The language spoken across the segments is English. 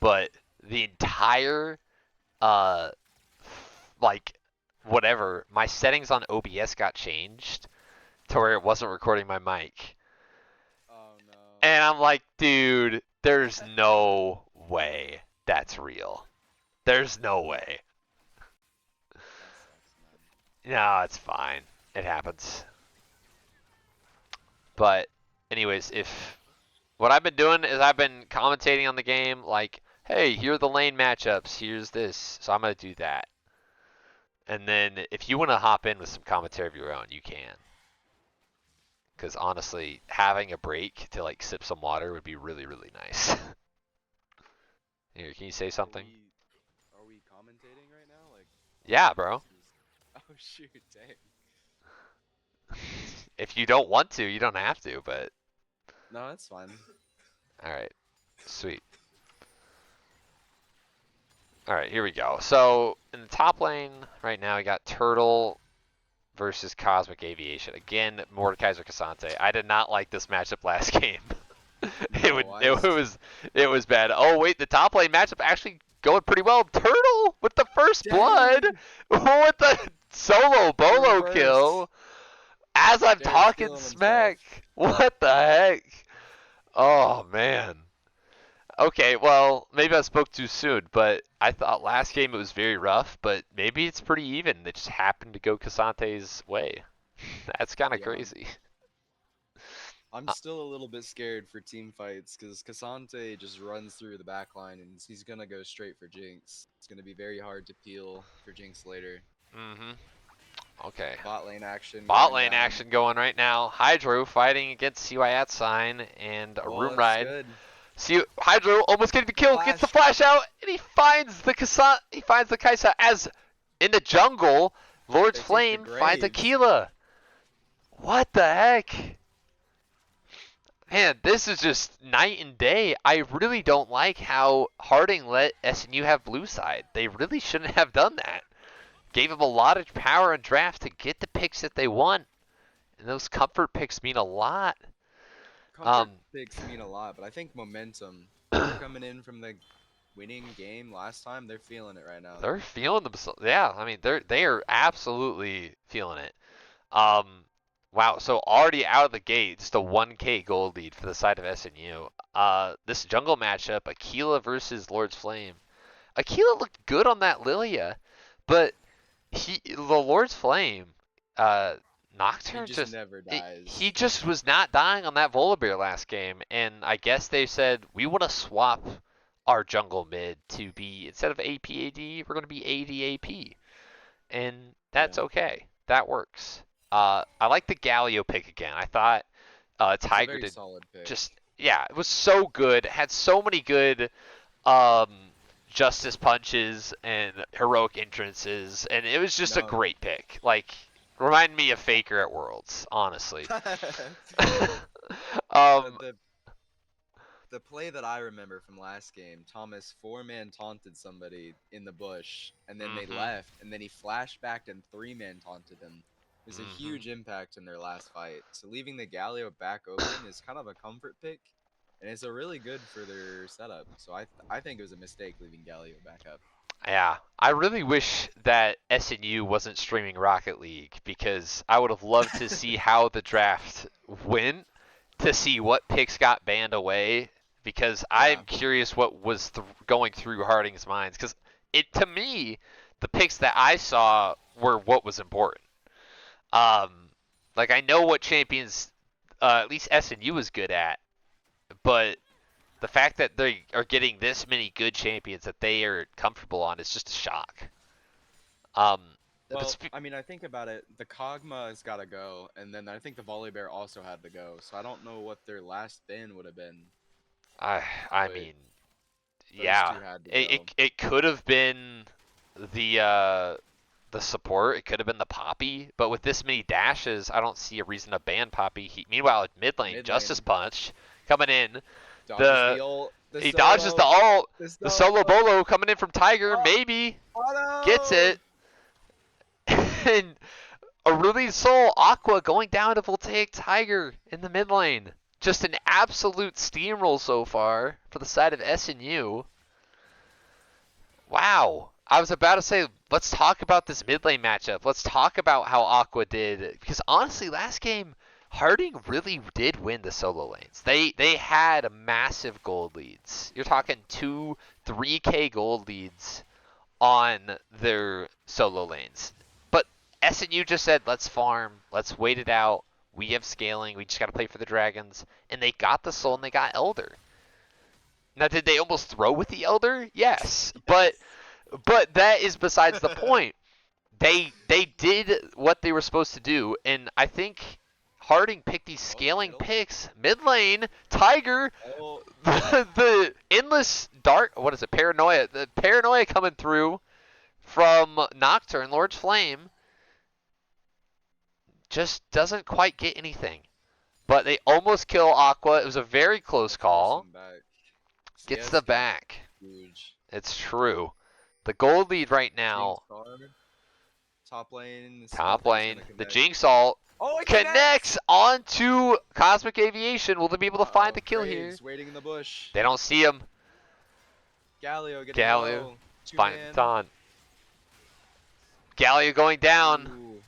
but the entire uh like whatever, my settings on OBS got changed to where it wasn't recording my mic. Oh no. And I'm like, dude, there's no way that's real. There's no way. That sucks, man. No, it's fine. It happens. But anyways, if what I've been doing is I've been commentating on the game like, hey, here are the lane matchups, here's this. So I'm going to do that. And then if you want to hop in with some commentary of your own, you can. Because honestly, having a break to like sip some water would be really, really nice. Here, can you say something? Are we commentating right now? Like, Yeah, bro. oh shoot, dang. If you don't want to, you don't have to, but No, that's fine. alright. Sweet. Alright, here we go. So, in the top lane right now, we got Turtle versus Cosmic Aviation. Again, Mordekaiser Cassante. I did not like this matchup last game. It was bad. Oh wait, the top lane matchup actually going pretty well. Turtle with the first blood with the solo bolo Reverse. kill. As I'm Jared's talking feeling smack. himself. What the heck? Oh man. Okay, well, maybe I spoke too soon, but I thought last game it was very rough, but maybe it's pretty even. It just happened to go Cassante's way. That's kind of Yeah. crazy. I'm still a little bit scared for team fights because Cassante just runs through the back line and he's gonna go straight for Jinx. It's gonna be very hard to peel for Jinx later. Mm-hmm. Okay. Bot lane action. Bot going lane down. action going right now. Hydro fighting against CY at sign and a room that's ride. Good. See Hydro almost getting the kill, gets the Flash. flash out, and he finds the Kaisa as in the jungle. Lord's They take Flame the finds Graves. Aquila. What the heck? Man, this is just night and day. I really don't like how Harding let SNU have blue side. They really shouldn't have done that. Gave them a lot of power and draft to get the picks that they want. And those comfort picks mean a lot. Comfort picks mean a lot, but I think momentum. They're coming in from the winning game last time. They're feeling it right now. They're feeling themselves. Yeah, I mean they are absolutely feeling it. Wow. So already out of the gate, just a 1K gold lead for the side of SNU. This jungle matchup, Aquila versus Lord's Flame. Aquila looked good on that Lilia, but the Lord's Flame, Nocturne just never dies. He just was not dying on that Volibear last game, and I guess they said we want to swap our jungle mid to be, instead of APAD, we're going to be ADAP, and that's okay. That works. I like the Galio pick again. I thought Tiger did solid pick. just it was so good. Had so many good justice punches and heroic entrances, and it was just a great pick. Like, remind me of Faker at Worlds, honestly. The play that I remember from last game, Thomas 4-man taunted somebody in the bush, and then they left, and then he flashed back and 3-man taunted him. It was a huge impact in their last fight. So leaving the Galio back open is kind of a comfort pick, and it's a really good for their setup. So I think it was a mistake leaving Galio back up. Yeah, I really wish that SNU wasn't streaming Rocket League, because I would have loved to see how the draft went, to see what picks got banned away, because I'm curious what was going through Harding's minds, because to me, the picks that I saw were what was important. Like, I know what champions at least SNU was good at, but the fact that they are getting this many good champions that they are comfortable on is just a shock. Well, I mean, I think about it. The Kog'Maw has got to go, and then I think the Volibear also had to go. So I don't know what their last ban would have been. I mean, yeah, it could have been the support. It could have been the Poppy, but with this many dashes, I don't see a reason to ban Poppy. Meanwhile, at mid lane, Justice Punch coming in. He dodges the ult. The solo bolo coming in from Tiger, maybe gets it. And a really soul Aqua going down to Voltaic Tiger in the mid lane. Just an absolute steamroll so far for the side of SNU. Wow. I was about to say, let's talk about this mid lane matchup. Let's talk about how Aqua did. Because honestly, last game, Harding really did win the solo lanes. They had massive gold leads. You're talking 3K gold leads on their solo lanes. But SNU just said, let's farm, let's wait it out. We have scaling, we just got to play for the dragons. And they got the soul and they got Elder. Now, did they almost throw with the Elder? Yes. But Yes. that is besides the point. They did what they were supposed to do, and I think Harding picked these scaling picks. Mid lane, Tiger, Oh. the endless dark. What is it? Paranoia. The paranoia coming through from Nocturne, Lord's Flame, just doesn't quite get anything. But they almost kill Aqua. It was a very close call. Gets the back. Huge. It's true. The gold lead right Jinx now. card. Top lane. Top lane. The connect. Jinx ult Oh, it connects onto Cosmic Aviation. Will they be able to find the kill here? Graves waiting in the bush. They don't see him. Galio getting Galio. low. Find Ton. Galio going down. Ooh.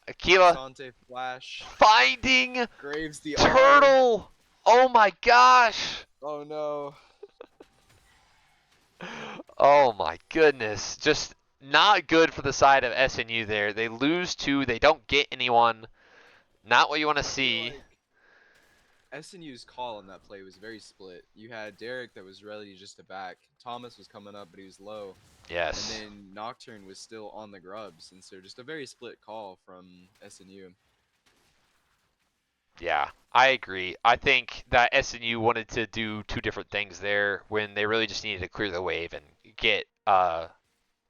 Aquila Sante flash. finding Graves the Turtle. Oh my gosh. Oh no. Oh my goodness. Just not good for the side of SNU there. They lose 2. They don't get anyone. Not what you want to see. SNU's call on that play was very split. You had Derek that was ready just to back. Thomas was coming up, but he was low. Yes. And then Nocturne was still on the grubs, and so just a very split call from SNU. Yeah, I agree. I think that SNU wanted to do 2 different things there when they really just needed to clear the wave and get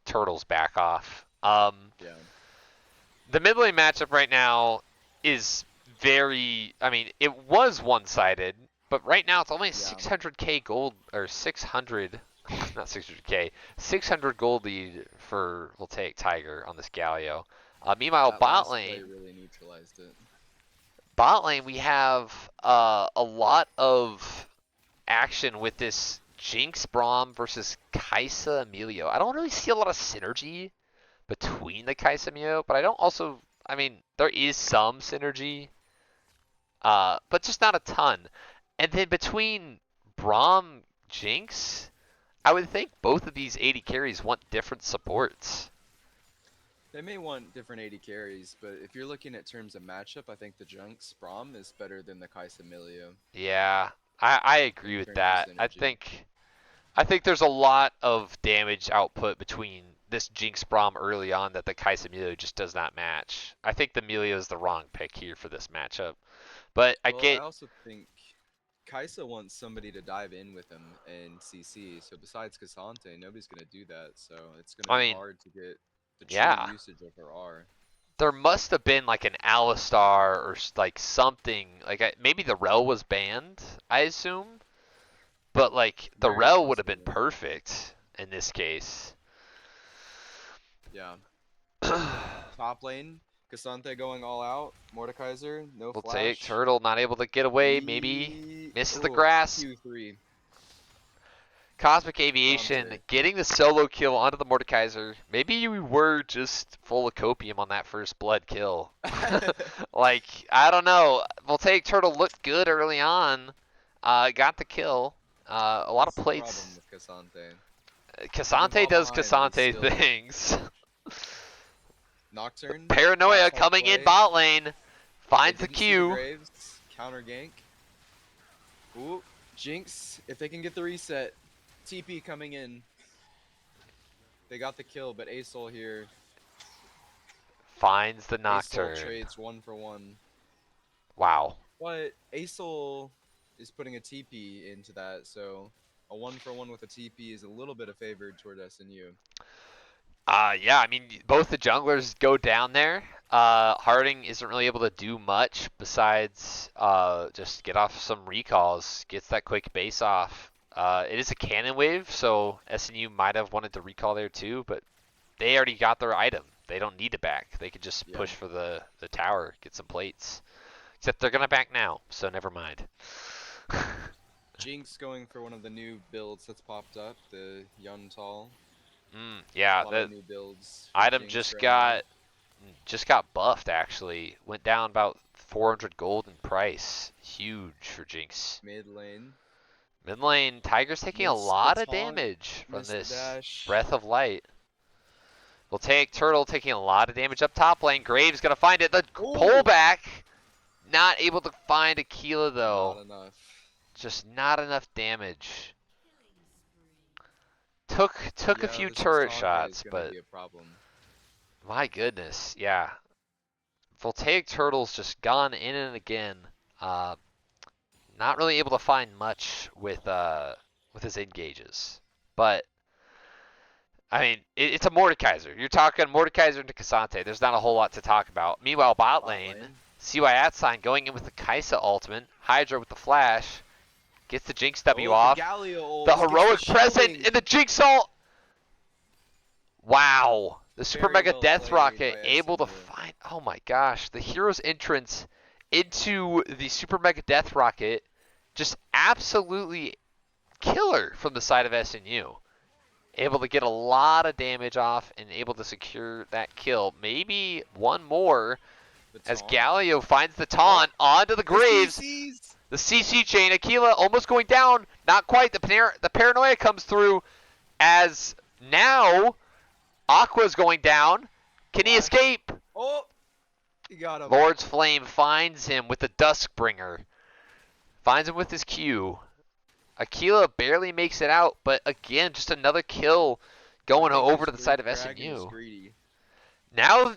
Turtles back off. Yeah. The mid lane matchup right now is very. I mean, it was one-sided, but right now it's only 600k gold or 600, not 600k, 600 gold lead for we'll take Tiger on this Galio. Meanwhile, bot lane. Really neutralized it. Bot lane, we have a lot of action with this Jinx Braum versus Kaisa Emilio. I don't really see a lot of synergy between the Kaisa Emilio, but I don't also. I mean, there is some synergy, but just not a ton. And then between Braum Jinx, I would think both of these 80 carries want different supports. They may want different 80 carries, but if you're looking at terms of matchup, I think the Jinx Braum is better than the Kaisa Emilio. Yeah, I agree with that. I think there's a lot of damage output between this Jinx Braum early on that the Kaisa Emilio just does not match. I think the Emilio is the wrong pick here for this matchup. But I also think Kaisa wants somebody to dive in with him and CC. So besides Cassante, nobody's going to do that. So it's going to be hard to get the true usage of her R. There must have been like an Alistar or like something. Like maybe the Rel was banned, I assume. But like the Rel would have been perfect in this case. Yeah. Top lane, Cassante going all out. Mordekaiser, no flash. We'll take Turtle, not able to get away. Maybe misses the grass. Q3. Cosmic Aviation getting the solo kill onto the Mordekaiser. Maybe you were just full of copium on that first blood kill. Like, I don't know. We'll take Turtle looked good early on. Got the kill. A lot of plates. Cassante does Cassante things. Nocturne. Paranoia coming in bot lane. Finds the Q. Counter gank. Ooh, Jinx. If they can get the reset. TP coming in. They got the kill, but Asol here. Finds the Nocturne. Asol trades 1 for 1. Wow. But Asol is putting a TP into that, so a 1 for 1 with a TP is a little bit of favored toward SNU. Yeah, I mean, both the junglers go down there. Harding isn't really able to do much besides just get off some recalls, gets that quick base off. It is a cannon wave, so SNU might have wanted to recall there too, but they already got their item. They don't need to back. They could just push for the tower, get some plates. Except they're going to back now, so never mind. Jinx going for one of the new builds that's popped up, the Yuntal. Yeah, A lot the of new builds for item Jinx right now. just got buffed actually. Went down about 400 gold in price. Huge for Jinx. Mid lane. Mid lane, Tiger's taking a Missed the lot of taunt. damage from Missed the this dash. Breath of Light. We'll take Turtle taking a lot of damage up top lane. Graves gonna find it. The pullback. Not able to find Aquila though. Not enough. Just not enough damage. Took a few turret shots, but be a problem. my goodness, yeah. Voltaic Turtle's just gone in and again. Not really able to find much with his engages. But I mean, it's a Mordekaiser. You're talking Mordekaiser into Cassante. There's not a whole lot to talk about. Meanwhile, bot lane, CY Atsign going in with the Kaisa ultimate. Hydra with the flash. Gets the Jinx W off. The heroic present in the Jinx ult. Wow. The Super Mega Death Rocket able to find. Oh my gosh. The hero's entrance into the Super Mega Death Rocket. Just absolutely killer from the side of SNU. Able to get a lot of damage off and able to secure that kill. Maybe one more as Galio finds the taunt onto the Graves. The CC chain. Aquila almost going down. Not quite. The paranoia comes through as now Aqua's going down. Can he escape? Oh, he got him. Lord's Flame finds him with the Duskbringer. Finds him with his Q. Aquila barely makes it out, but again, just another kill going over to the side of SNU. Now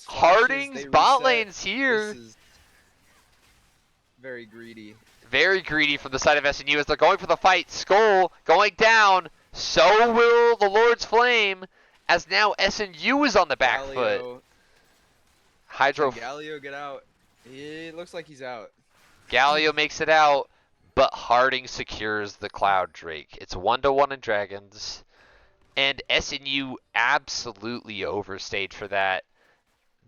Harding's bot lane's here. Very greedy. Very greedy from the side of SNU as they're going for the fight. Skull going down. So will the Lord's Flame as now SNU is on the back foot. Hydro. Can Galio get out? It looks like he's out. Galio makes it out, but Harding secures the Cloud Drake. It's 1-1 in Dragons, and SNU absolutely overstayed for that.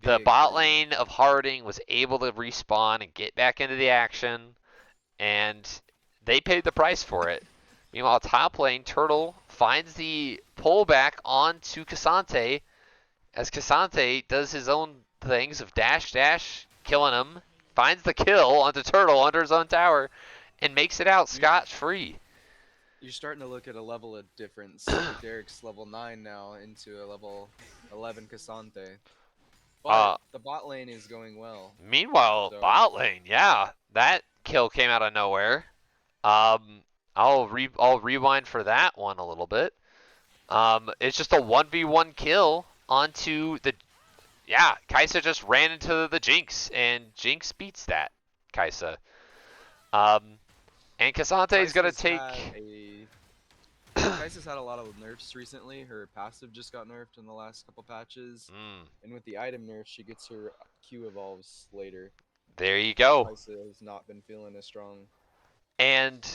The bot lane of Harding was able to respawn and get back into the action, and they paid the price for it. Meanwhile, top lane, Turtle finds the pullback onto Cassante, as Cassante does his own things of dash, killing him, finds the kill onto Turtle under his own tower, and makes it out scot-free. You're starting to look at a level of difference. Derek's level 9 now into a level 11 Cassante. But the bot lane is going well. Meanwhile, bot lane, yeah, that kill came out of nowhere. I'll rewind for that one a little bit. It's just a 1v1 kill onto the. Yeah, Kaisa just ran into the Jinx, and Jinx beats that Kaisa. And Cassante is gonna take. Kaisa's had a lot of nerfs recently. Her passive just got nerfed in the last couple patches. And with the item nerf, she gets her Q evolves later. There you go. Kaisa has not been feeling as strong. And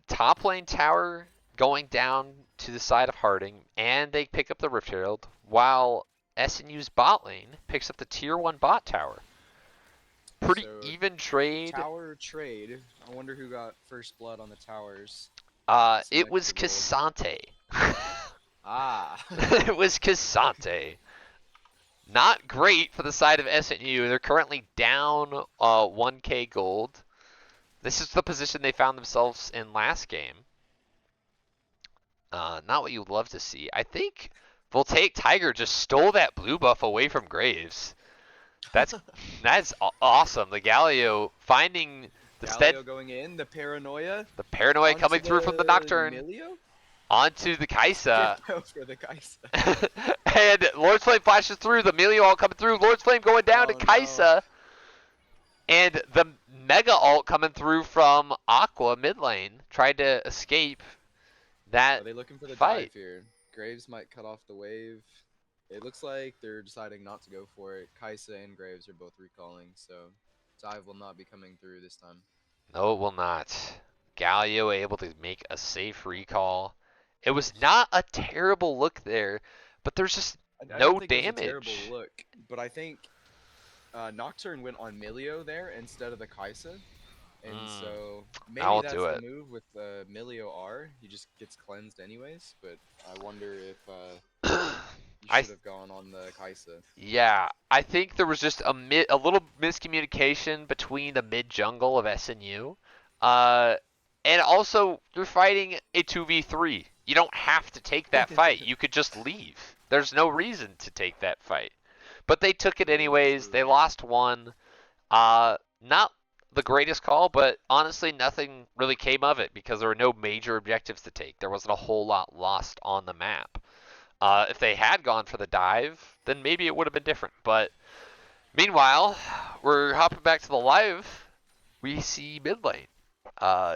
top lane tower going down to the side of Harding, and they pick up the Rift Herald, while SNU's bot lane picks up the tier 1 bot tower. Pretty even trade. Tower trade. I wonder who got first blood on the towers. It was Cassante. It was Cassante. Not great for the side of SNU. They're currently down 1k gold. This is the position they found themselves in last game. Not what you'd love to see. I think Voltaic Tiger just stole that blue buff away from Graves. That's awesome. The Galio finding the Galio going in, the paranoia. The paranoia coming through from the Nocturne. Emilio? Onto the Kaisa. For the Kaisa. And Lord's Flame flashes through. The Emilio ult coming through. Lord's Flame going down to Kaisa. And the Mega ult coming through from Aqua mid lane. Tried to escape that. Are they looking for the fight dive here? Graves might cut off the wave. It looks like they're deciding not to go for it. Kaisa and Graves are both recalling, so dive will not be coming through this time. No, it will not. Galio able to make a safe recall. It was not a terrible look there, but there's just no damage. It was a terrible look, but I think Nocturne went on Milio there instead of the Kaisa, And so I maybe won't that's do the it. move with Milio R. He just gets cleansed anyways, but I wonder if you I should have gone on the Kaisa. Yeah, I think there was just a little miscommunication between the mid jungle of SNU, and also you're fighting a 2v3. You don't have to take that fight. You could just leave. There's no reason to take that fight, but they took it Very anyways. They true. lost one. Not the greatest call, but honestly, nothing really came of it because there were no major objectives to take. There wasn't a whole lot lost on the map. If they had gone for the dive, then maybe it would have been different. But meanwhile, we're hopping back to the live. We see mid lane.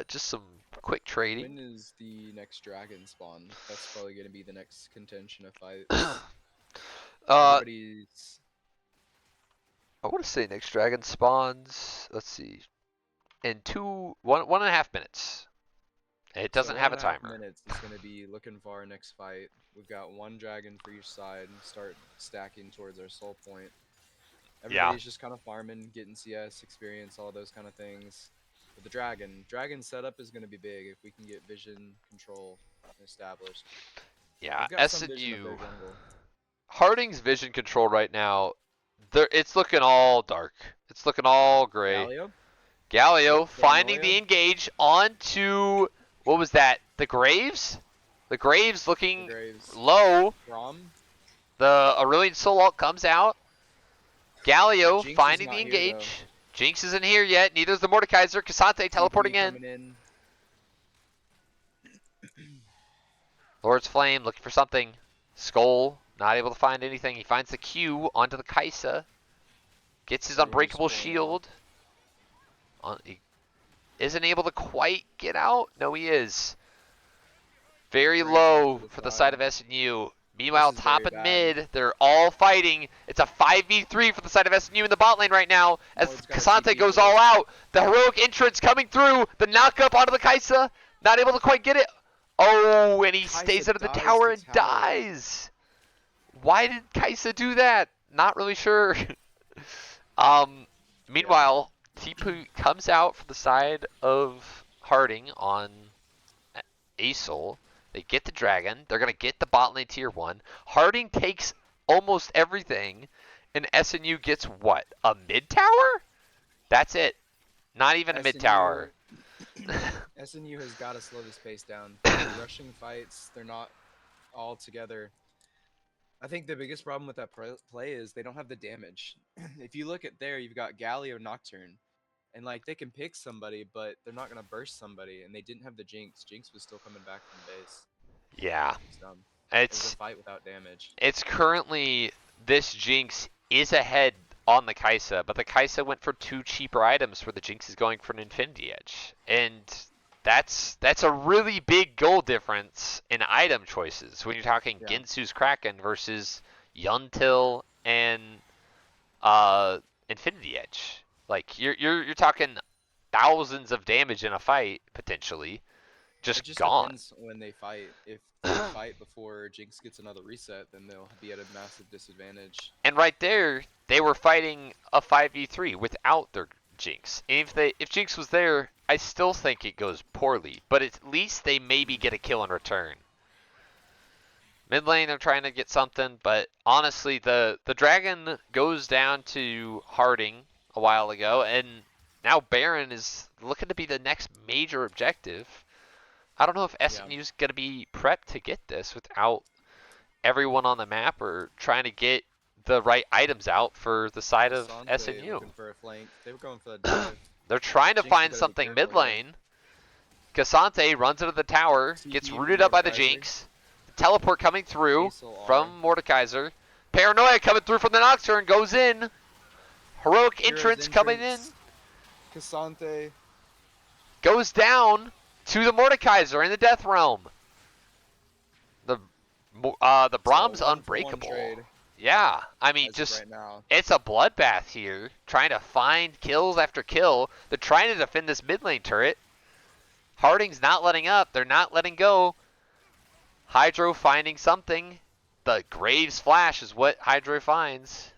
Just some quick trading. When is the next dragon spawn? That's probably going to be the next contention of fights. Everybody's. I want to say next dragon spawns. Let's see, in 1.5 minutes. It doesn't have a timer. 1.5 minutes is going to be looking for our next fight. We've got one dragon for each side and start stacking towards our soul point. Everybody's just kind of farming, getting CS experience, all those kind of things. But the dragon setup is going to be big if we can get vision control established. Yeah, We've got some vision of SNU. their jungle. Harding's vision control right now, it's looking all dark. It's looking all gray. Galio finding the engage onto, what was that? The Graves? The Graves looking low. The Aurelion Soul ult comes out. Galio Jinx finding the engage. Here, Jinx isn't here yet. Neither is the Mordekaiser. Cassante teleporting in. Lord's Flame looking for something. Skull not able to find anything. He finds the Q onto the Kaisa. Gets his unbreakable shield. He isn't able to quite get out. No, he is. Very low for the side of SNU. Meanwhile, top and mid, they're all fighting. It's a 5v3 for the side of SNU in the bot lane right now as Cassante goes all out. The heroic entrance coming through. The knock-up onto the Kaisa. Not able to quite get it. Oh, and he stays under the tower and dies. Why did Kaisa do that? Not really sure. Meanwhile, Tipu comes out for the side of Harding on Asol. They get the dragon. They're going to get the bot lane tier 1. Harding takes almost everything, and SNU gets what? A mid tower? That's it. Not even a mid tower. SNU has got to slow this pace down. Rushing fights, they're not all together. I think the biggest problem with that play is they don't have the damage. If you look at there, you've got Galio Nocturne. And like they can pick somebody, but they're not gonna burst somebody, and they didn't have the Jinx. Jinx was still coming back from base. Yeah, it's a fight without damage. It's currently this Jinx is ahead on the Kaisa, but the Kaisa went for 2 cheaper items where the Jinx is going for an Infinity Edge, and that's a really big goal difference in item choices when you're talking Ginsu's Kraken versus Yuntil and Infinity Edge. Like you're talking thousands of damage in a fight potentially, just gone. Depends when they fight. If they fight before Jinx gets another reset, then they'll be at a massive disadvantage. And right there, they were fighting a 5v3 without their Jinx. And if Jinx was there, I still think it goes poorly. But at least they maybe get a kill in return. Mid lane, they're trying to get something, but honestly, the dragon goes down to Harding a while ago, and now Baron is looking to be the next major objective. I don't know if SNU's going to be prepped to get this without everyone on the map or trying to get the right items out for the side of SNU. For a flank. They were going for the dive. They're trying to find something mid lane. Cassante runs into the tower, gets rooted up by the Jinx. Teleport coming through from Mordekaiser. Paranoia coming through from the Nocturne, goes in. Heroic entrance coming in. Cassante goes down to the Mordekaiser in the Death Realm. The Brahm's unbreakable. Yeah, I mean, just it's a bloodbath here. Trying to find kills after kill. They're trying to defend this mid lane turret. Harding's not letting up. They're not letting go. Hydro finding something. The Graves flash is what Hydro finds.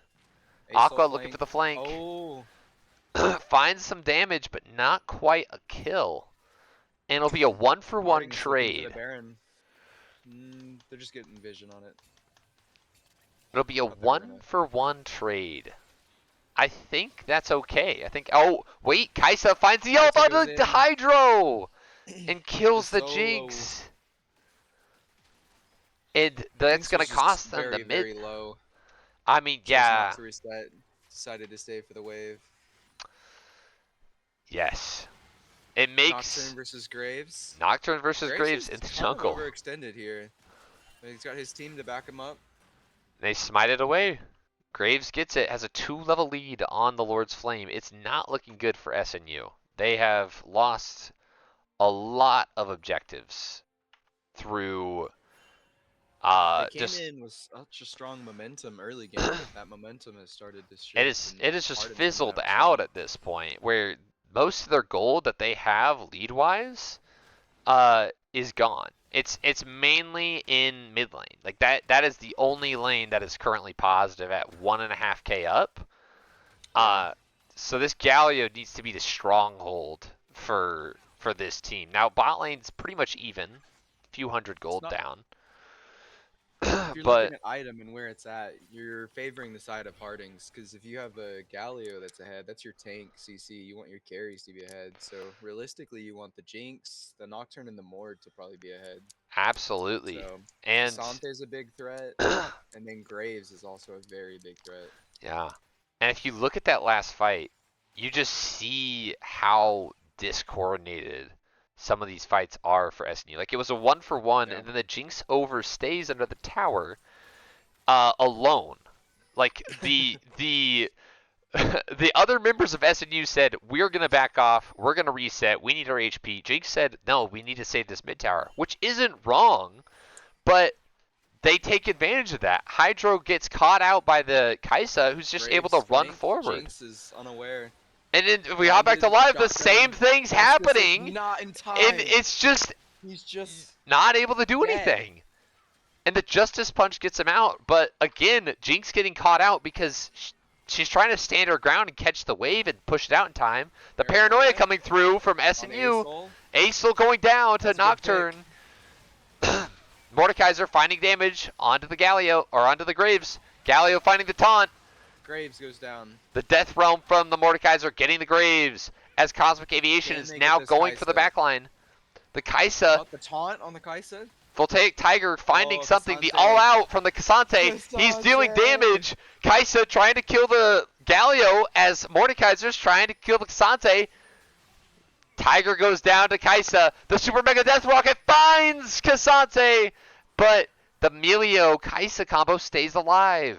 Aqua looking for the flank. Oh, finds some damage, but not quite a kill. And it'll be a 1-for-1 Harding's looking for the trade. Baron. They're just getting vision on it. It'll be a Thought they were gonna- 1-for-1 trade. I think that's okay. I think. Oh, wait. Kaisa finds the ult Kaisa on goes the in. Hydro and kills the solo. Jinx. And that's Jinx going was to just cost them very, the very mid. low. I mean, Chose not yeah. to reset. Decided to stay for the wave. Yes. It makes Nocturne versus Graves. Nocturne versus Graves in is the kind of jungle. overextended here. He's got his team to back him up. They smite it away. Graves gets it, has a 2-level lead on the Lord's Flame. It's not looking good for SNU. They have lost a lot of objectives through They came just in with such a strong momentum early game, but that momentum has started to shift. it is just Harding's fizzled coming out strong. at this point, where most of their gold that they have lead wise is gone. It's mainly in mid lane. Like that is the only lane that is currently positive at 1.5k up. So this Galio needs to be the stronghold for this team. Now bot lane's pretty much even, a few hundred gold down. If you're But looking at item and where it's at, you're favoring the side of Harding's, because if you have a Galio that's ahead, that's your tank CC. You want your carries to be ahead. So realistically, you want the Jinx, the Nocturne, and the Mord to probably be ahead. absolutely. So And Sante's a big threat, and then Graves is also a very big threat. yeah. And if you look at that last fight, you just see how discoordinated some of these fights are for SNU. Like it was a 1-for-1, Yeah. and then the Jinx overstays under the tower alone. Like the the other members of SNU said, we're going to back off, we're going to reset, we need our HP. Jinx said, no, we need to save this mid tower, which isn't wrong, but they take advantage of that. Hydro gets caught out by the Kaisa, who's just able to run forward. Jinx is unaware. And then if we hop back to live, the same thing's happening. Not in time. And it's just he's just not able to do dead. anything. And the Justice Punch gets him out, but again, Jinx getting caught out because she's trying to stand her ground and catch the wave and push it out in time. The paranoia coming through from SNU. Acel going down to Nocturne. Mordekaiser finding damage onto the Galio, or onto the Graves. Galio finding the taunt. Graves goes down. The Death Realm from the Mordekaiser getting the Graves, as Cosmic Aviation is now going for the backline. The Kaisa. The taunt on the Kaisa. Voltaic Tiger finding something. The all-out from the Cassante. He's dealing damage. Kaisa trying to kill the Galio as Mordekaiser's trying to kill the Cassante. Tiger goes down to Kaisa. The Super Mega Death Rocket finds Cassante. But the Melio Kaisa combo stays alive.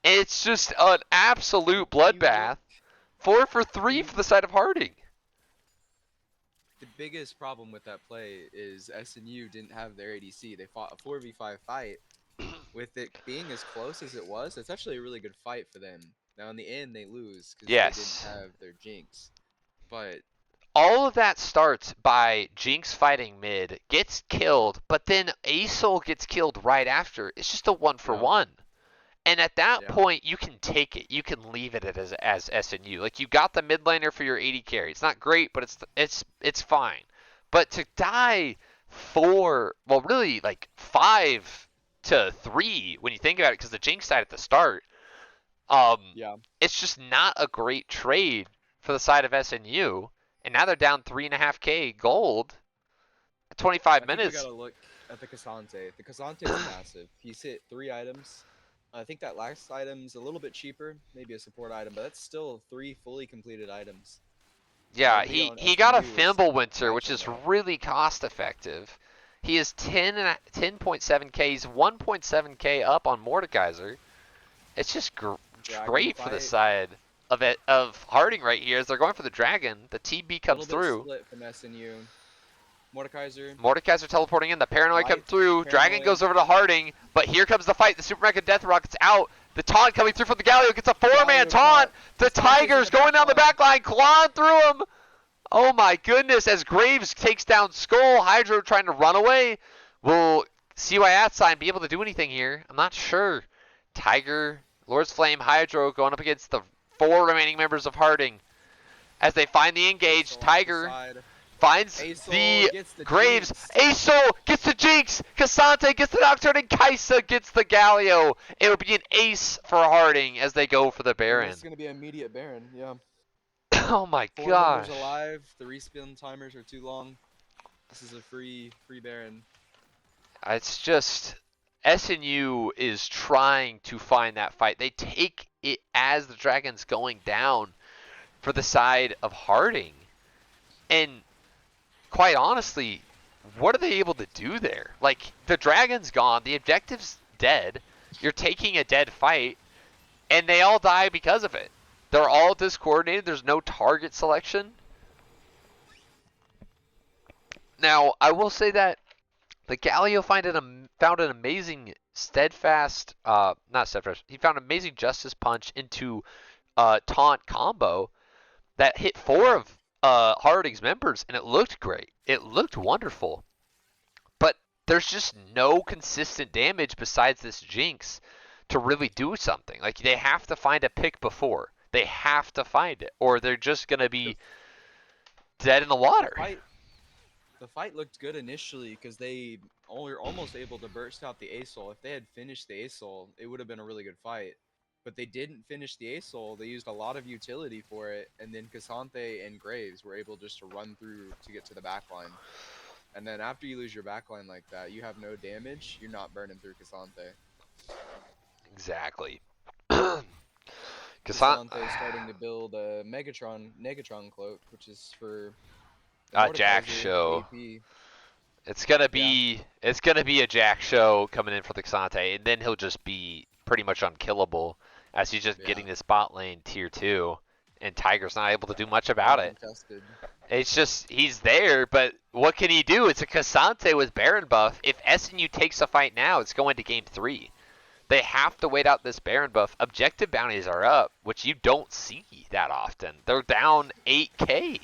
It's just an absolute bloodbath. 4 for 3 for the side of Harding. The biggest problem with that play is SNU didn't have their ADC. They fought a 4v5 fight. With it being as close as it was, it's actually a really good fight for them. Now in the end, they lose because they didn't have their Jinx. But all of that starts by Jinx fighting mid, gets killed, but then Acel gets killed right after. It's just a 1-for-1. And at that point, you can take it. You can leave it as SNU. Like, you got the mid laner for your 80 carry. It's not great, but it's fine. But to die 4, well, really, like 5 to 3 when you think about it, because the Jinx died at the start. It's just not a great trade for the side of SNU. And now they're down 3.5k gold at 25 minutes. I think we gotta look at the Cassante. The Cassante is massive. He's hit 3 items. I think that last item's a little bit cheaper, maybe a support item, but that's still 3 fully completed items. Yeah, he got a Fimbulwinter, which is really cost effective. He is 10.7k. He's 1.7k up on Mordekaiser. It's just great for the side of Harding right here as they're going for the dragon. The TB comes through. Split from SNU. Mordekaiser teleporting in. The paranoia comes through. Dragon goes over to Harding, but here comes the fight. The Super Mega Death Rocket's out. The taunt coming through from the Galio gets a 4-man taunt. The Tiger's going down the backline, clawing through him. Oh my goodness! As Graves takes down Skull, Hydro trying to run away. Will CY @ be able to do anything here? I'm not sure. Tiger, Lord's Flame, Hydro going up against the 4 remaining members of Harding. as they find the engage. Tiger finds the Graves. Aso gets the Jinx. Cassante gets the Nocturne, and Kaisa gets the Galio. It would be an ace for Harding as they go for the Baron. It's going to be an immediate Baron, yeah. Oh my gosh. 4 members alive. The respin timers are too long. This is a free Baron. It's just SNU is trying to find that fight. They take it as the Dragon's going down for the side of Harding. And quite honestly, what are they able to do there? Like, the Dragon's gone, the objective's dead, you're taking a dead fight, and they all die because of it. They're all discoordinated, there's no target selection. Now, I will say that the Galio found an amazing steadfast, not steadfast, he found an amazing justice punch into taunt combo that hit 4 of Harding's members, and it looked great. It looked wonderful. But there's just no consistent damage besides this Jinx to really do something. Like, they have to find a pick before. They have to find it, or they're just going to be dead in the water. The fight looked good initially because they were almost able to burst out the Asol. If they had finished the Asol, it would have been a really good fight. But they didn't finish the Asol. They used a lot of utility for it, and then Cassante and Graves were able just to run through to get to the backline. And then after you lose your backline like that, you have no damage, you're not burning through Cassante. Exactly. Cassante is starting to build a Negatron cloak, which is for Jack show. AP. It's gonna be a Jack show coming in for the Cassante, and then he'll just be pretty much unkillable as he's just getting this bot lane tier 2, and Tiger's not able to do much about it. It's just, he's there, but what can he do? It's a Cassante with Baron buff. If SNU takes a fight now, it's going to game 3. They have to wait out this Baron buff. Objective bounties are up, which you don't see that often. They're down 8k.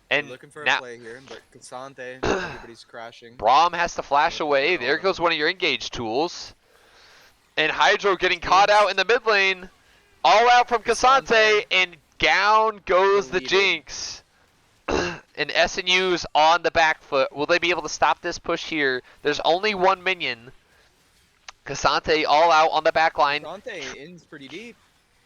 And looking for a play here, but Cassante, everybody's crashing. Braum has to flash away. There goes one of your engage tools. And Hydro getting caught out in the mid lane. All out from Cassante, and down goes the Jinx. And SNU's on the back foot. Will they be able to stop this push here? There's only one minion. Cassante all out on the back line. Cassante ins pretty deep.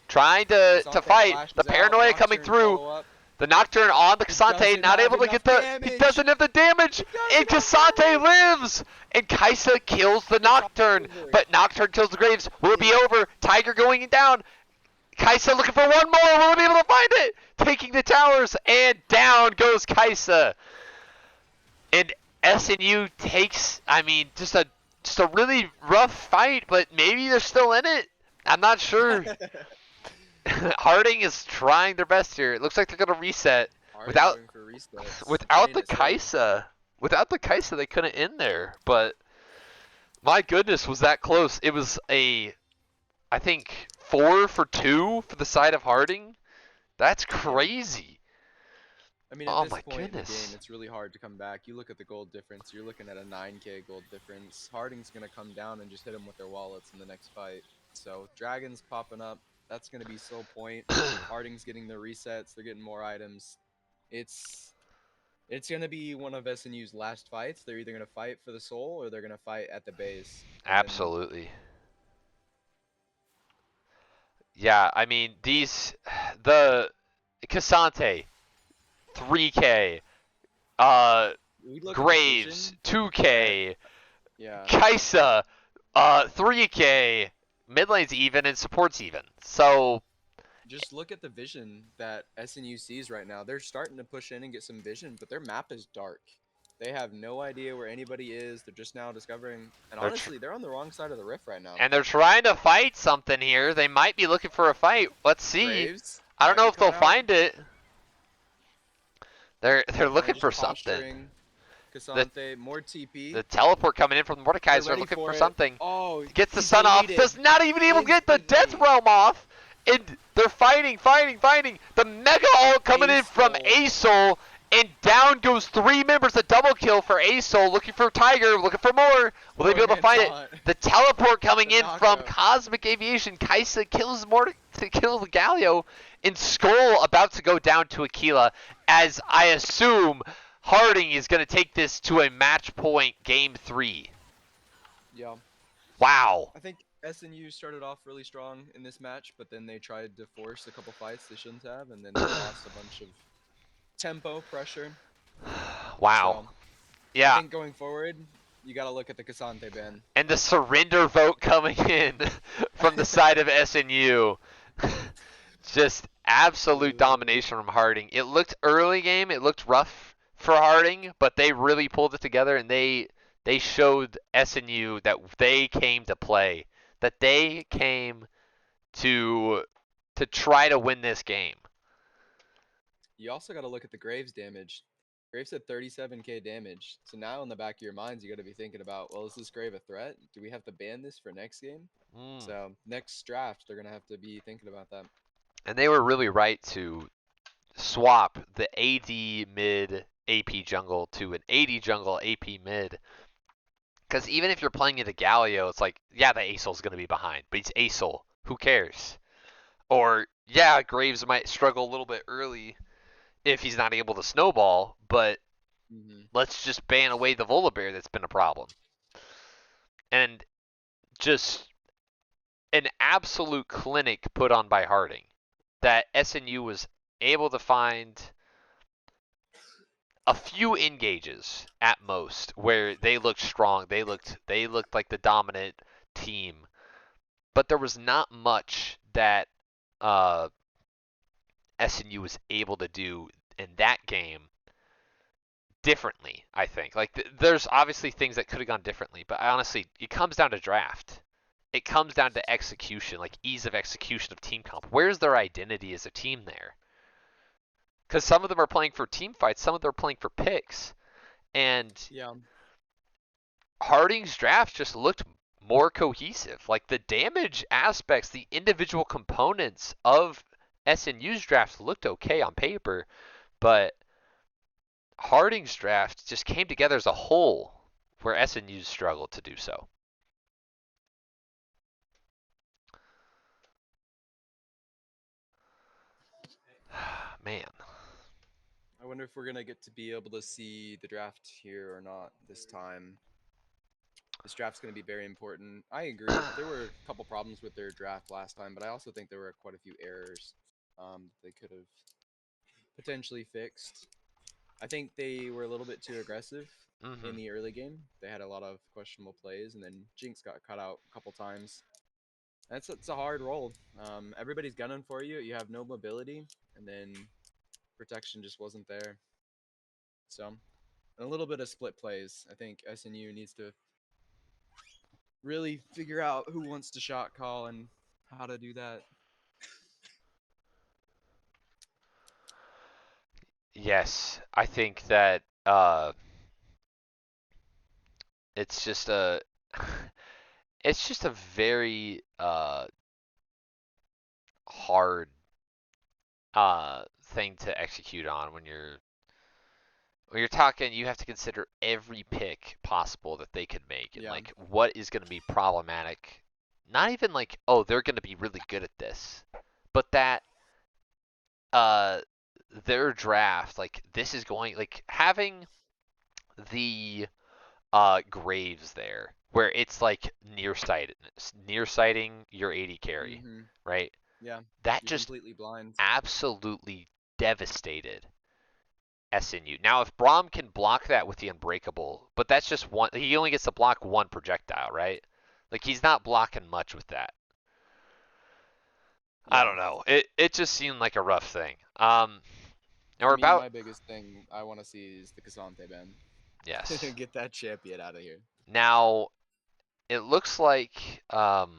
Trying to fight. The paranoia coming through. The Nocturne on the Cassante, not able to get the damage. He doesn't have the damage, and Cassante lives! And Kaisa kills the Nocturne, but Nocturne kills the Graves. Will it be over? Tiger going down. Kaisa looking for one more. Will it be able to find it? Taking the towers, and down goes Kaisa. And SNU takes, I mean, just a really rough fight, but maybe they're still in it. I'm not sure. Harding is trying their best here. It looks like they're gonna reset without the Kaisa. Without the Kaisa, they couldn't end there. But my goodness, was that close? It was I think 4 for 2 for the side of Harding. That's crazy. I mean, at this point in the game, it's really hard to come back. You look at the gold difference. You're looking at a 9k gold difference. Harding's gonna come down and just hit them with their wallets in the next fight. So Dragons popping up. That's going to be so point. Harding's getting the resets. They're getting more items. It's going to be one of SNU's last fights. They're either going to fight for the soul or they're going to fight at the base. Absolutely. Yeah, I mean, the Cassante, 3k. Graves, 2k. Yeah. Kaisa, 3k. Mid lane's even and support's even. So just look at the vision that SNU sees right now. They're starting to push in and get some vision, but their map is dark. They have no idea where anybody is. They're just now discovering. And honestly, they're on the wrong side of the rift right now. And they're trying to fight something here. They might be looking for a fight. Let's see. Graves, I don't know if they'll find it. They're looking for something. Cassante, more TP. The teleport coming in from Mordekaiser looking for something. Oh, gets the sun off. Does not even able to get the Death Realm off. And they're fighting. The Mega Ult coming in from Asol. And down goes 3 members. A double kill for Asol. Looking for Tiger. Looking for more. Will they be able to find it? The teleport coming in from Cosmic Aviation. Kaisa kills more to kill the Galio. in Skull about to go down to Aquila, as I assume Harding is going to take this to a match point game 3. Yeah. Wow. I think SNU started off really strong in this match, but then they tried to force a couple fights they shouldn't have, and then they lost a bunch of tempo pressure. Wow. So I Yeah. think going forward, you got to look at the Casante ban. And the surrender vote coming in from the side of SNU. Just absolute domination from Harding. It looked early game, it looked rough for Harding, but they really pulled it together and they showed SNU that they came to play, that they came to try to win this game. You also got to look at the Graves damage. Graves had 37k damage. So now in the back of your minds, you got to be thinking about, well, is this Grave a threat? Do we have to ban this for next game? So next draft, they're going to have to be thinking about that. And they were really right to swap the AD mid AP jungle to an AD jungle AP mid. Because even if you're playing into Galio, it's like, yeah, the Acel's going to be behind, but he's Acel. Who cares? Or, yeah, Graves might struggle a little bit early if he's not able to snowball, but let's just ban away the Volibear that's been a problem. And just an absolute clinic put on by Harding that SNU was able to find a few engages at most where they looked strong. They looked like the dominant team, but there was not much that SNU was able to do in that game differently. I think there's obviously things that could have gone differently, but honestly, it comes down to draft. It comes down to execution, like ease of execution of team comp. Where's their identity as a team there? Because some of them are playing for team fights, some of them are playing for picks. And Harding's draft just looked more cohesive. Like the damage aspects, the individual components of SNU's drafts looked okay on paper, but Harding's draft just came together as a whole where SNU struggled to do so. Man. I wonder if we're going to get to be able to see the draft here or not this time. This draft's going to be very important. I agree. There were a couple problems with their draft last time, but I also think there were quite a few errors they could have potentially fixed. I think they were a little bit too aggressive in the early game. They had a lot of questionable plays, and then Jinx got cut out a couple times. It's a hard role. Everybody's gunning for you. You have no mobility, and then protection just wasn't there. So, a little bit of split plays. I think SNU needs to really figure out who wants to shot call and how to do that. Yes, I think that it's just a it's just a very hard thing to execute on when you're talking. You have to consider every pick possible that they could make, and like what is going to be problematic. Not even like, oh, they're going to be really good at this, but that their draft, like this is going, like having the Graves there, where it's like nearsighting your AD carry, right? Yeah, that you're just completely blind. absolutely devastated SNU. Now, if Braum can block that with the Unbreakable, but that's just one, he only gets to block one projectile, right? Like he's not blocking much with that. I don't know. It just seemed like a rough thing. And we're about. My biggest thing I want to see is the Casante ban. Yes. Get that champion out of here. Now, it looks like if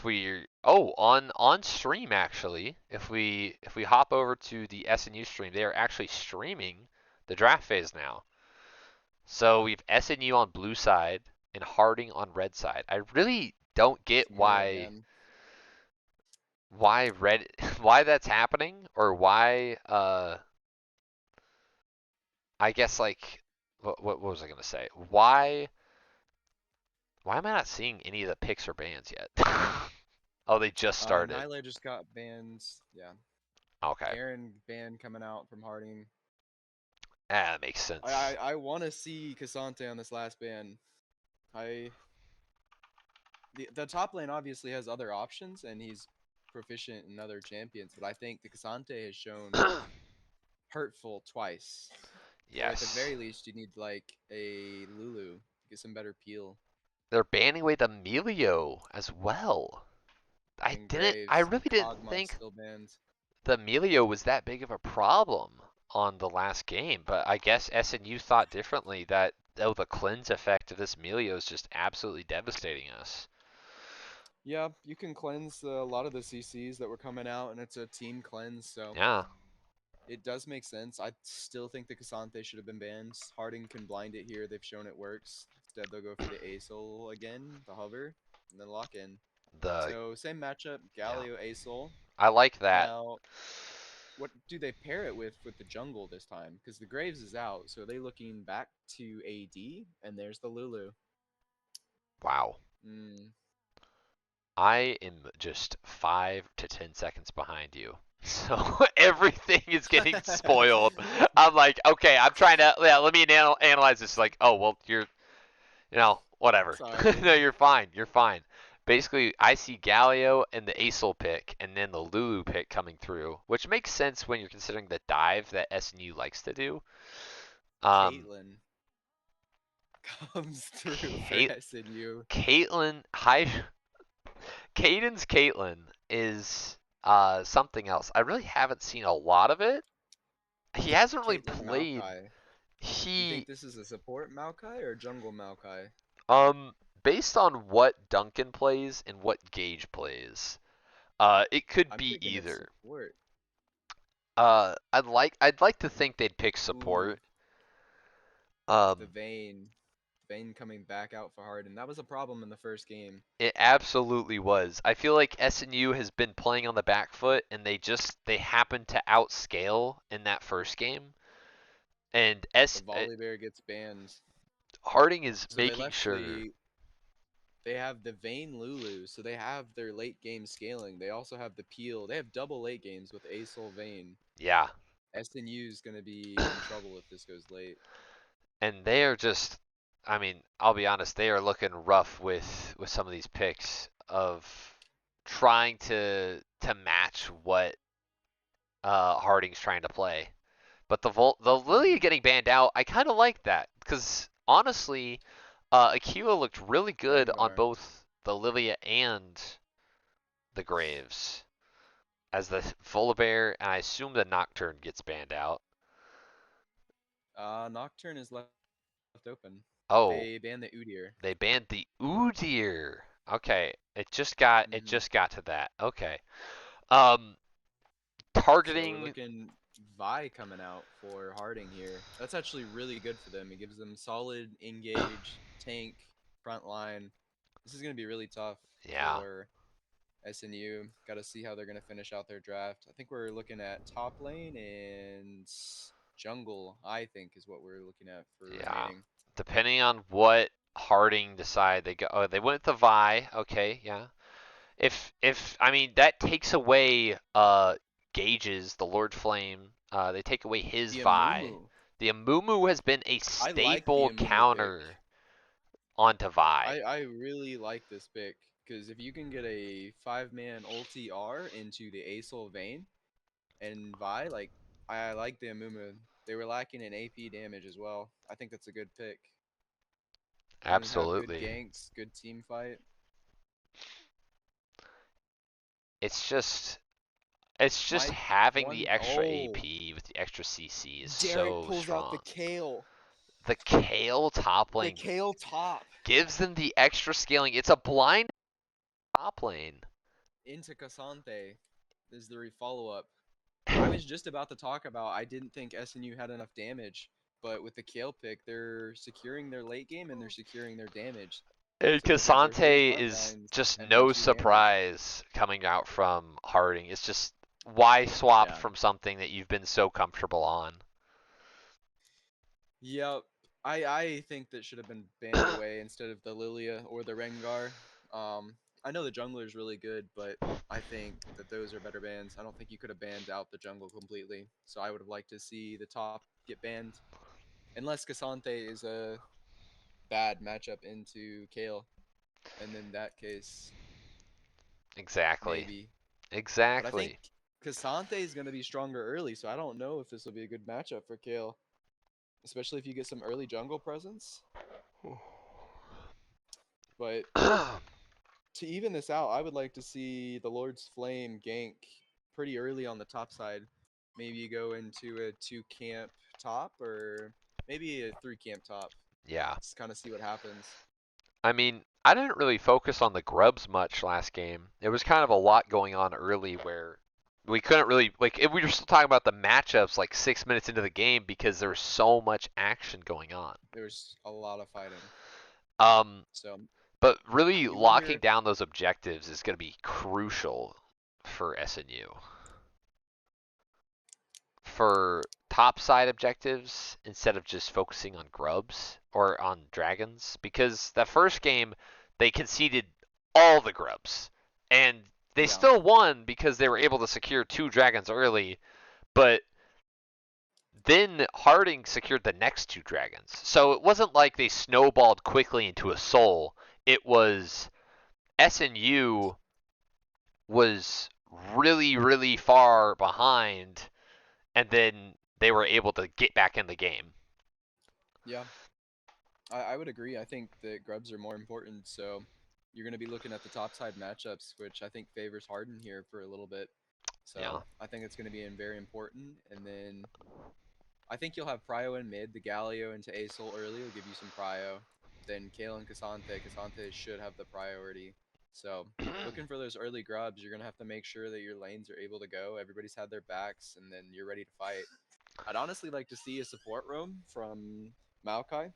we on stream actually, if we hop over to the SNU stream, they are actually streaming the draft phase now. So we've SNU on blue side and Harding on red side. I really don't get why red why that's happening, or why I guess like what was I gonna say? Why am I not seeing any of the picks or bans yet? Oh, they just started. Nyla just got banned. Yeah. Okay. Garen ban coming out from Harding. Ah, that makes sense. I want to see Cassante on this last ban. I the top lane obviously has other options and he's proficient in other champions, but I think the Cassante has shown hurtful twice. So at the Yes. very least, you need like a Lulu to get some better peel. They're banning away the Melio as well. And I Graves, really didn't Kog'Maw think still banned. the Melio was that big of a problem on the last game, but I guess SNU thought differently that the cleanse effect of this Melio is just absolutely devastating us. Yeah, you can cleanse a lot of the CCs that were coming out, and it's a team cleanse, so Yeah, it does make sense. I still think the Cassante should have been banned. Harding can blind it here. They've shown it works. Instead, they'll go for the ASOL again, the hover, and then lock in. the So same matchup, yeah, Galio ASOL. I like that. Now, what do they pair it with the jungle this time? Because the Graves is out, so are they looking back to AD? And there's the Lulu. Wow. Mm. I am just 5 to 10 seconds behind you. So everything is getting spoiled. I'm like, okay, I'm trying to, yeah, let me analyze this. Like, oh, well, whatever. Sorry. No, you're fine. You're fine. Basically, I see Galio and the Acel pick, and then the Lulu pick coming through, which makes sense when you're considering the dive that SNU likes to do. Um, Caitlyn comes through for Kate, SNU. Caitlyn, Caden's Caitlyn is something else. I really haven't seen a lot of it. He hasn't really Caitlyn played. Maokai. You think He this is a support Maokai or jungle Maokai? um based on what Duncan plays and what Gage plays, it could I'm be thinking it's either. support. I'd like to think they'd pick Ooh, support. the Um, Vayne. Vayne coming back out for Harden. That was a problem in the first game. it absolutely was. I feel like SNU has been playing on the back foot, and they happened to outscale in that first game. And The S Volibear gets banned. Harding is So they making left sure. they have the Vayne Lulu, so they have their late game scaling. They also have the Peel. They have double late games with Asol Vayne. Yeah, SNU is going to be in trouble if this goes late. and they are just. I mean, I'll be honest. They are looking rough with some of these picks of trying to match what Harding's trying to play. But the Lilia getting banned out, I kind of like that because honestly, Aquila looked really good on Rengar. both the Lilia and the Graves as the Volibear, and I assume the Nocturne gets banned out. Nocturne is left open. Oh, They banned the Udyr. they banned the Udyr. Okay, it Hmm. just got to that. Okay. So we're Targeting. looking Vi coming out for Harding here. That's actually really good for them. It gives them solid engage, tank, front line. This is going to be really tough Yeah, for SNU. Got to see how they're going to finish out their draft. I think we're looking at top lane and jungle, I think, is what we're looking at for yeah. remaining. Depending on what Harding decide, they go. Oh, they went with the Vi. Okay, yeah. If I mean that takes away Gage's the Lord Flame. They take away his The Vi. Amumu. The Amumu has been a I like the staple Amumu pick. counter onto Vi. I really like this pick because if you can get a 5-man ulti R into the Asol Vayne and Vi, like I like the Amumu. They were lacking in AP damage as well. I think that's a good pick. Gonna have good Absolutely. ganks, good team fight. It's just My having the one extra oh AP with the extra CC is Derek so pulls out the strong. Kale. The Kale top The lane Kale top gives them the extra scaling. It's a blind top lane. into Cassante is the follow up. I was just about to talk about I didn't think SNU had enough damage, but with the Kale pick, they're securing their late game and they're securing their damage And to pick up their three Cassante front is lines just and then no 2 damage. surprise coming out from Harding. It's just why swap Yeah. from something that you've been so comfortable on? Yep. I think that should have been banned away instead of the Lilia or the Rengar. I know the jungler is really good, but I think that those are better bans. I don't think you could have banned out the jungle completely. So I would have liked to see the top get banned, unless Cassante is a bad matchup into Kale, and in that case, Exactly. maybe. But I think Exactly. Cassante is going to be stronger early, so I don't know if this will be a good matchup for Kale, especially if you get some early jungle presence. But to even this out, I would like to see the Lord's Flame gank pretty early on the top side. Maybe you go into a 2 camp top or maybe a 3 camp top. Yeah. Just kind of see what happens. I mean, I didn't really focus on the grubs much last game. It was kind of a lot going on early where we couldn't really like we were still talking about the matchups like 6 minutes into the game because there was so much action going on. There's a lot of fighting. Um, So but really you locking wonder, down those objectives is going to be crucial for SNU. For top side objectives instead of just focusing on grubs or on dragons because that first game they conceded all the grubs and they yeah, still won because they were able to secure 2 dragons early, but then Harding secured the next 2 dragons. So it wasn't like they snowballed quickly into a soul. It was SNU was really, really far behind and then they were able to get back in the game. yeah, I would agree. I think that grubs are more important. So you're going to be looking at the top side matchups, which I think favors Harden here for a little bit. So Yeah. I think it's going to be very important. And then I think you'll have Prio in mid. The Galio into Asol early will give you some Prio. Then Kale and Cassante. Cassante should have the priority. So looking for those early grubs, you're going to have to make sure that your lanes are able to go. Everybody's had their backs, and then you're ready to fight. I'd honestly like to see a support roam from Maokai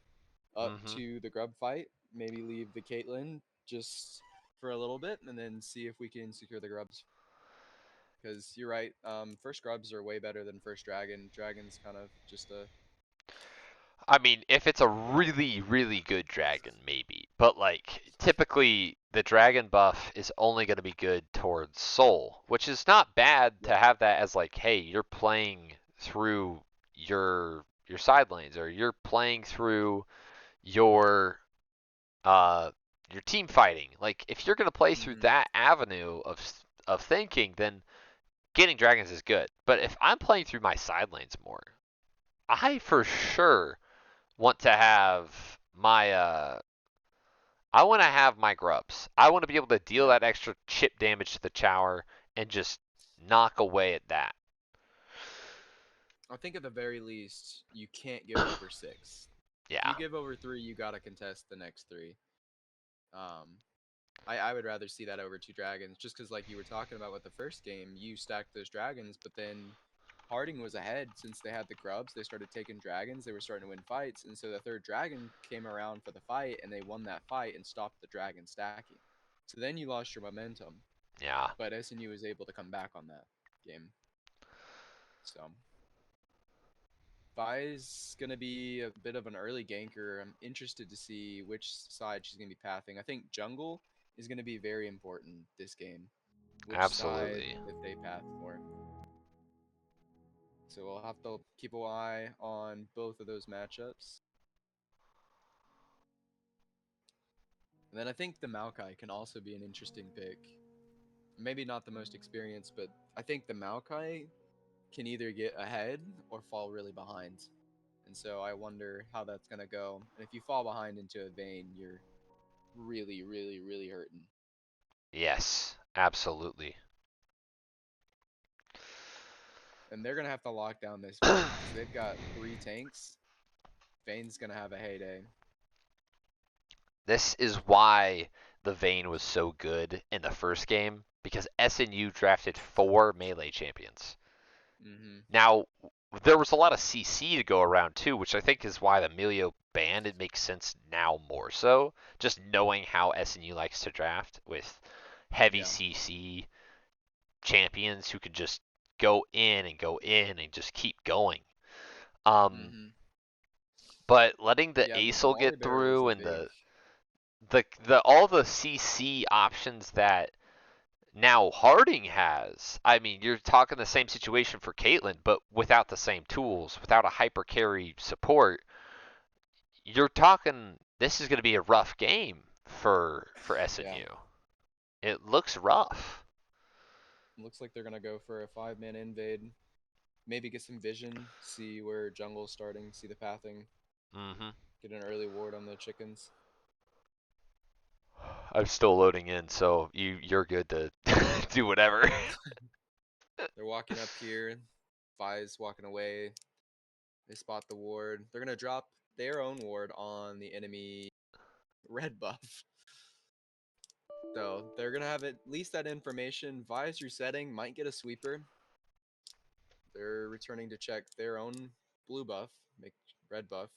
up Mhm. to the grub fight. Maybe leave the Caitlyn just for a little bit, and then see if we can secure the grubs. Because you're right, first grubs are way better than first dragon. Dragon's kind of just a I mean, if it's a really, really good dragon, maybe. But like, typically the dragon buff is only going to be good towards soul, which is not bad to yeah. have that as like, hey, you're playing through your side lanes or you're playing through your uh your team fighting. Like, if you're going to play through Mm-hmm. that avenue of thinking, then getting dragons is good. But if I'm playing through my side lanes more, I for sure want to have my I want to have my grubs. I want to be able to deal Yeah. that extra chip damage to the tower and just knock away at that. I think at the very least, you can't give over 6. If you Yeah. give over 3, you gotta contest the next 3. Um, I would rather see that over 2 dragons, just because, like you were talking about with the first game, you stacked those dragons, but then Harding was ahead since they had the grubs. They started taking dragons. They were starting to win fights, and so the third dragon came around for the fight, and they won that fight and stopped the dragon stacking. So then you lost your momentum, Yeah. but SNU was able to come back on that game. So Vi's gonna be a bit of an early ganker. I'm interested to see which side she's gonna be pathing. I think jungle is gonna be very important this game. Which side Absolutely. that they path for. So we'll have to keep an eye on both of those matchups. And then I think the Maokai can also be an interesting pick. Maybe not the most experienced, but I think the Maokai can either get ahead or fall really behind. And so I wonder how that's going to go. And if you fall behind into a vein, you're really, really, really hurting. Yes. Absolutely. And they're going to have to lock down this vein because they've got 3 tanks. Vane's going to have a heyday. This is why the Vayne was so good in the first game because SNU drafted 4 melee champions. Mm-hmm. Now, there was a lot of CC to go around too, which I think is why the Melio banned it makes sense now more so. Just knowing how SNU likes to draft with heavy Yeah. CC champions who can just go in and go in and just keep going. Um, Mm-hmm. but letting the Yeah, the ASOL get Volibear is through a and big. the all the CC options that now Harding has. I mean, you're talking the same situation for Caitlyn, but without the same tools, without a hyper carry support. You're talking this is going to be a rough game for Yeah. SNU. It looks rough. Looks like they're gonna go for a 5-man invade. Maybe get some vision, see where jungle's starting, see the pathing, Mm-hmm. get an early ward on the chickens. I'm still loading in, so you're good to do whatever. They're walking up here. Vi's walking away. They spot the ward. They're gonna drop their own ward on the enemy red buff. So they're gonna have at least that information. Vi's resetting, might get a sweeper. They're returning to check their own blue buff, make red buff,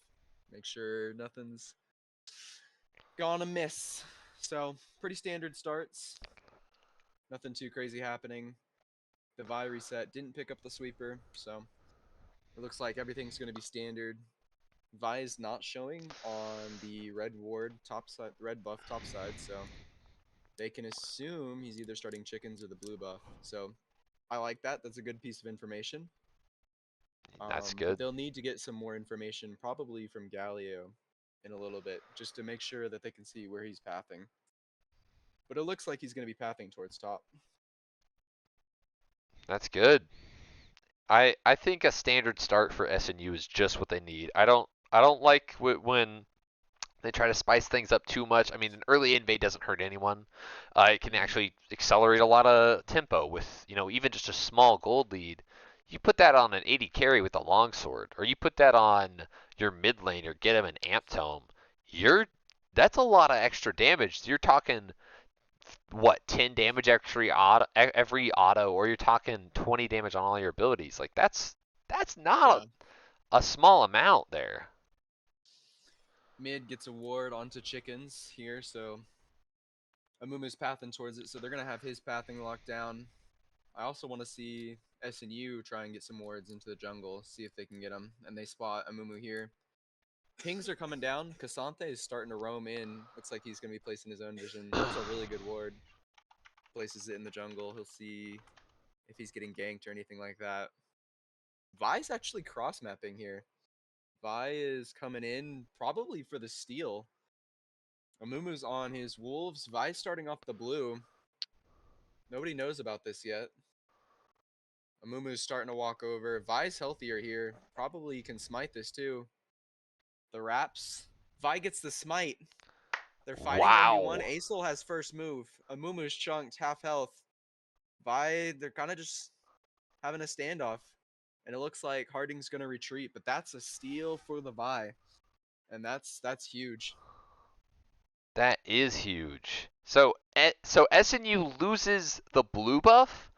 make sure nothing's gonna miss. So pretty standard starts. Nothing too crazy happening. The Vi reset didn't pick up the sweeper, so it looks like everything's gonna be standard. Vi is not showing on the red ward top side, red buff top side, so they can assume he's either starting chickens or the blue buff. So I like that. That's a good piece of information. That's But good. they'll need to get some more information, probably from Galio, in a little bit, just to make sure that they can see where he's pathing. But it looks like he's going to be pathing towards top. That's good. I think a standard start for SNU is just what they need. I don't like when they try to spice things up too much. I mean, an early invade doesn't hurt anyone. It can actually accelerate a lot of tempo with, even just a small gold lead. You put that on an 80 carry with a longsword, or you put that on your mid lane or get him an amp tome. That's a lot of extra damage. You're talking what 10 damage every auto, or you're talking 20 damage on all your abilities. Like that's not Yeah. a small amount there. Mid gets a ward onto chickens here, so Amumu's pathing towards it, so they're going to have his pathing locked down. I also want to see SNU try and get some wards into the jungle, see if they can get them. And they spot Amumu here. Pings are coming down. Kasante is starting to roam in. Looks like he's going to be placing his own vision. That's a really good ward. Places it in the jungle. He'll see if he's getting ganked or anything like that. Vi's actually cross-mapping here. Vi is coming in probably for the steal. Amumu's on his wolves. Vi's starting off the blue. Nobody knows about this yet. Amumu's starting to walk over. Vi's healthier here. Probably can smite this too. The wraps. Vi gets the smite. They're fighting 1v1. Wow. Acel has first move. Amumu's chunked, half health. Vi, they're kind of just having a standoff. And it looks like Harding's going to retreat, but that's a steal for the Vi. And that's huge. That is huge. So SNU loses the blue buff,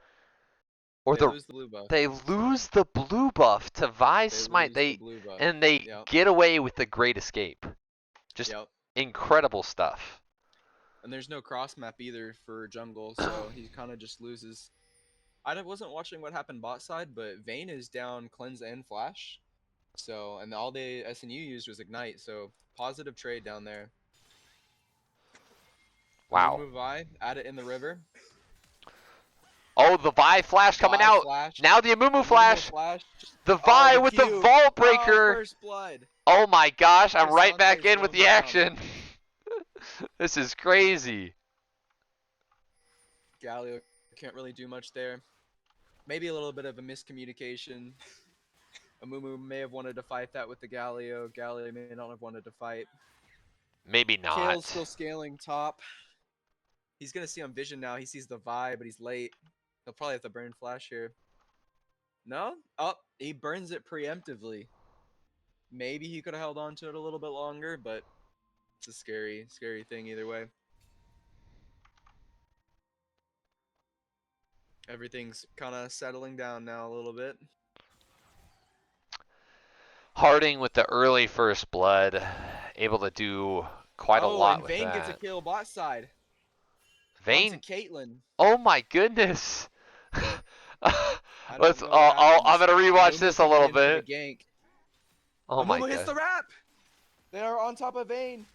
or They lose the blue buff. they lose the blue buff to Vi Smite. The blue buff. And they Yep. get away with the great escape. Just Yep. incredible stuff. And there's no cross map either for jungle, so he kind of just loses. I wasn't watching what happened bot side, but Vayne is down cleanse and flash. So, and all the SNU used was ignite, so positive trade down there. Wow. Move Vi, add it in the river. Oh, the Vi flash coming out. Flash. Now the Amumu flash. The Vi with the Vault Breaker. First blood. Oh my gosh, I'm right back Casante's in with the going down. action. This is crazy. Galio can't really do much there. Maybe a little bit of a miscommunication. Amumu may have wanted to fight that with the Galio. Galio may not have wanted to fight. Maybe not. Kale's still scaling top. He's going to see on vision now. He sees the Vi, but he's late. He'll probably have to burn flash here. No? Oh, he burns it preemptively. Maybe he could have held on to it a little bit longer, but it's a scary, scary thing either way. Everything's kind of settling down now a little bit. Harding with the early first blood, able to do quite a lot with Vayne that. gets a kill bot side. Vayne? Onto Caitlyn. Oh my goodness. I'm Let's. gonna rewatch this a little bit. Gank. Oh my Amumu hits god. the wrap. They are on top of Vayne.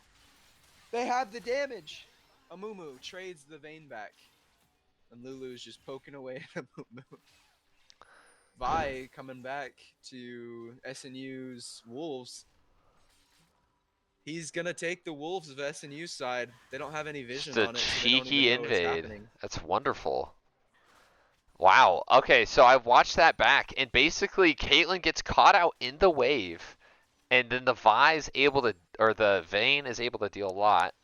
They have the damage. Amumu trades the Vayne back. And Lulu's just poking away at Amumu. Vi coming back to SNU's Wolves. He's gonna take the Wolves of SNU's side. They don't have any Just vision a on it, so they don't even cheeky know what's invade. happening. That's wonderful. Wow. Okay, so I watched that back, and basically Caitlyn gets caught out in the wave, and then the Vi's able to, or the Vayne is able to deal a lot,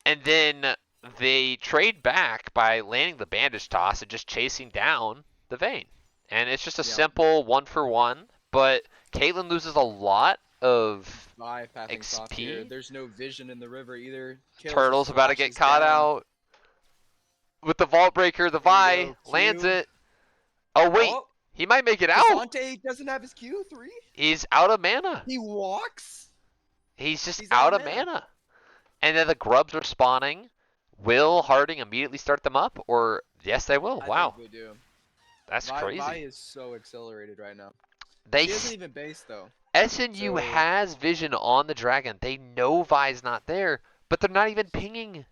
and then they trade back by landing the bandage toss and just chasing down the Vayne, and it's just a simple 1-for-1. But Caitlyn loses a lot of Vi pathing top here. XP. There's no vision in the river either. Kills Turtle's about to get caught out with the Vault Breaker. The Vi lands it. Oh wait, he might make it out. Cassante doesn't have his Q3. He's out of mana. He walks. He's just out of mana. And then the grubs are spawning. Will Harding immediately start them up? Or yes, they will. Wow. I think they do. That's crazy. Vi is so accelerated right now. He doesn't even base though. SNU has vision on the dragon. They know Vi's not there, but they're not even pinging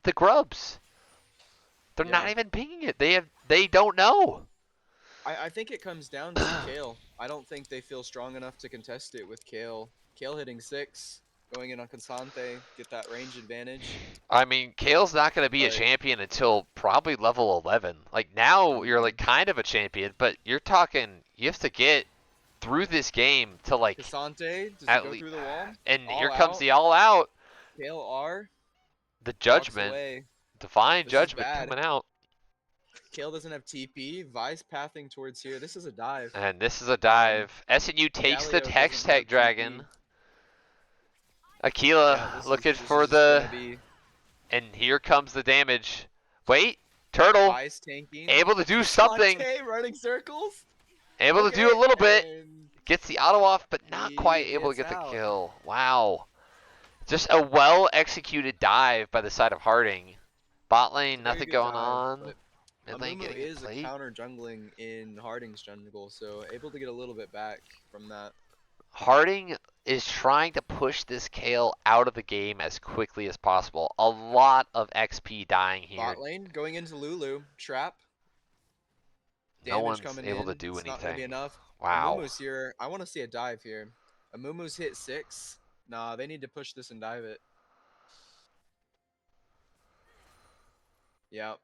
the grubs. They're not even pinging it. They don't know. I think it comes down to Kale. I don't think they feel strong enough to contest it with Kale. Kale hitting 6, going in on Cassante, get that range advantage. I mean, Kale's not going to be a champion until probably level 11. Like, now you're, like, kind of a champion, but you're talking, you have to get through this game to, like... Cassante, does he go through the wall? And here comes the all-out. Kale R. The judgment. Divine judgment coming out. Kale doesn't have TP. Vi's pathing towards here. This is a dive. And this is a dive. SNU takes the Hex Tech Dragon. Aquila looking for the... And here comes the damage. Wait. Turtle. Able to do something. Running circles. Able to do a little bit. Gets the auto off, but not quite able to get the kill. Wow. Just a well-executed dive by the side of Harding. Bot lane, nothing going on. Mid lane getting is a counter jungling in Harding's jungle, so able to get a little bit back from that. Harding is trying to push this Kale out of the game as quickly as possible. A lot of XP dying here. Bot lane going into Lulu. Trap. No one's able to do anything. Not gonna be enough. Wow. Amumu's here. I want to see a dive here. Amumu's hit 6. Nah, they need to push this and dive it. Yep.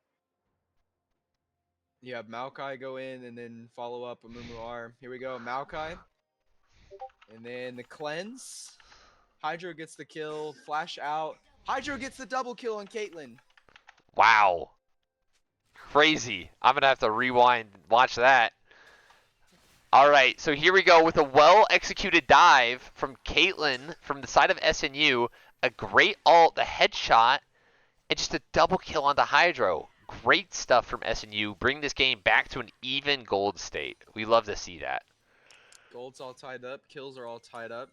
You have Maokai go in and then follow up Amumu R. Here we go, Maokai. And then the cleanse. Hydro gets the kill. Flash out. Hydro gets the double kill on Caitlyn. Wow. Crazy. I'm going to have to rewind and watch that. All right, so here we go with a well-executed dive from Caitlyn from the side of SNU. A great ult, the headshot, and just a double kill on the Hydro. Great stuff from SNU. Bring this game back to an even gold state. We love to see that. Gold's all tied up. Kills are all tied up.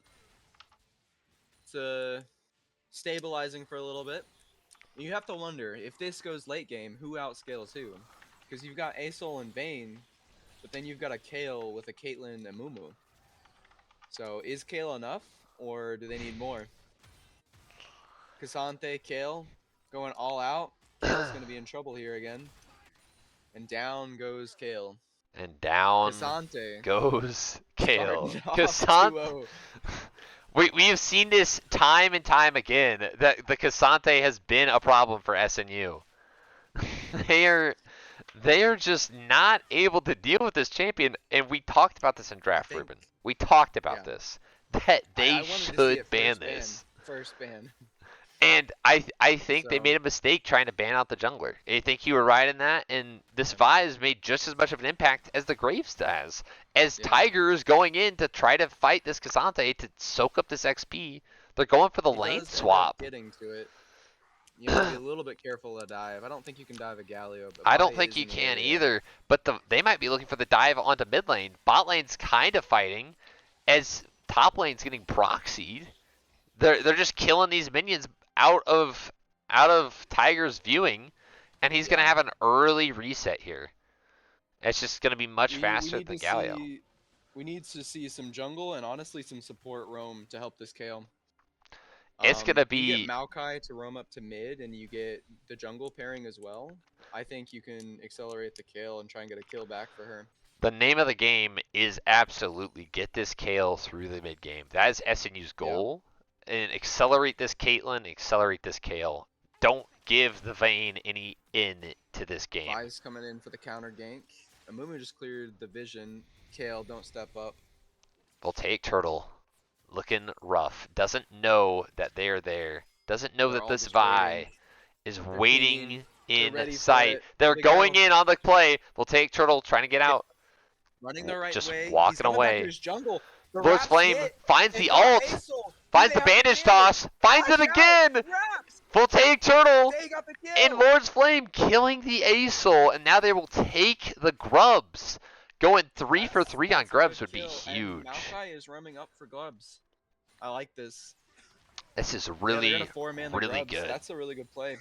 It's stabilizing for a little bit. You have to wonder, if this goes late game, who outscales who? Because you've got Asol and Vayne, but then you've got a Kale with a Caitlyn and Mumu. So is Kale enough, or do they need more? Cassante, Kale, going all out. Kale's going to be in trouble here again. And down goes Kale. And down Cassante goes Kale. Cassante. We have seen this time and time again, that the Cassante has been a problem for SNU. They are just not able to deal with this champion, and we talked about this in Draft, Ruben. We talked about this. That they should ban this. First ban. And I think they made a mistake trying to ban out the jungler. I think you were right in that, and this Vi has made just as much of an impact as the Graves does. As Tiger is going in to try to fight this Cassante to soak up this XP, they're going for the lane swap. Getting to it. You have to be a little bit careful to dive. I don't think you can dive a Galio. But I don't think you can either, but they might be looking for the dive onto mid lane. Bot lane's kind of fighting, as top lane's getting proxied. They're just killing these minions out of Tiger's viewing, and he's gonna have an early reset here. It's just gonna be much faster than Galio. We need to see some jungle and honestly some support roam to help this Kale. It's gonna You get be Maokai to roam up to mid, and you get the jungle pairing as well. I think you can accelerate the kill and try and get a kill back for her. the name of the game is absolutely get this Kale through the mid game. That is SNU's Yeah. goal. And accelerate this Caitlyn, accelerate this Kale. Don't give the Vayne any in to this game. Vi's coming in for the counter gank. Amumu just cleared the vision. Kale, don't step up. They'll take Turtle. Looking rough. Doesn't know that they're there. Doesn't know They're that all this just Vi waiting. is They're waiting pinging. They're in ready for sight. it. They're Big going L. in on the play. They'll take Turtle, trying to get out. Running the right Just way. He's walking coming back to away. his jungle. The Lord's Raps Flame hit. finds They the got ult. Aesol. Finds Do the they have bandage kill? toss. Finds it Flash again. out. Raps. Full take Turtle. They got the kill. And Lord's Flame killing the Aesol. And now they will take the Grubs. Going 3 for 3 on Grubs would be huge. And Maokai is roaming up for Grubs. I like this. This is Yeah, really, they're gonna four-man the really Grubs. good. That's a really good play.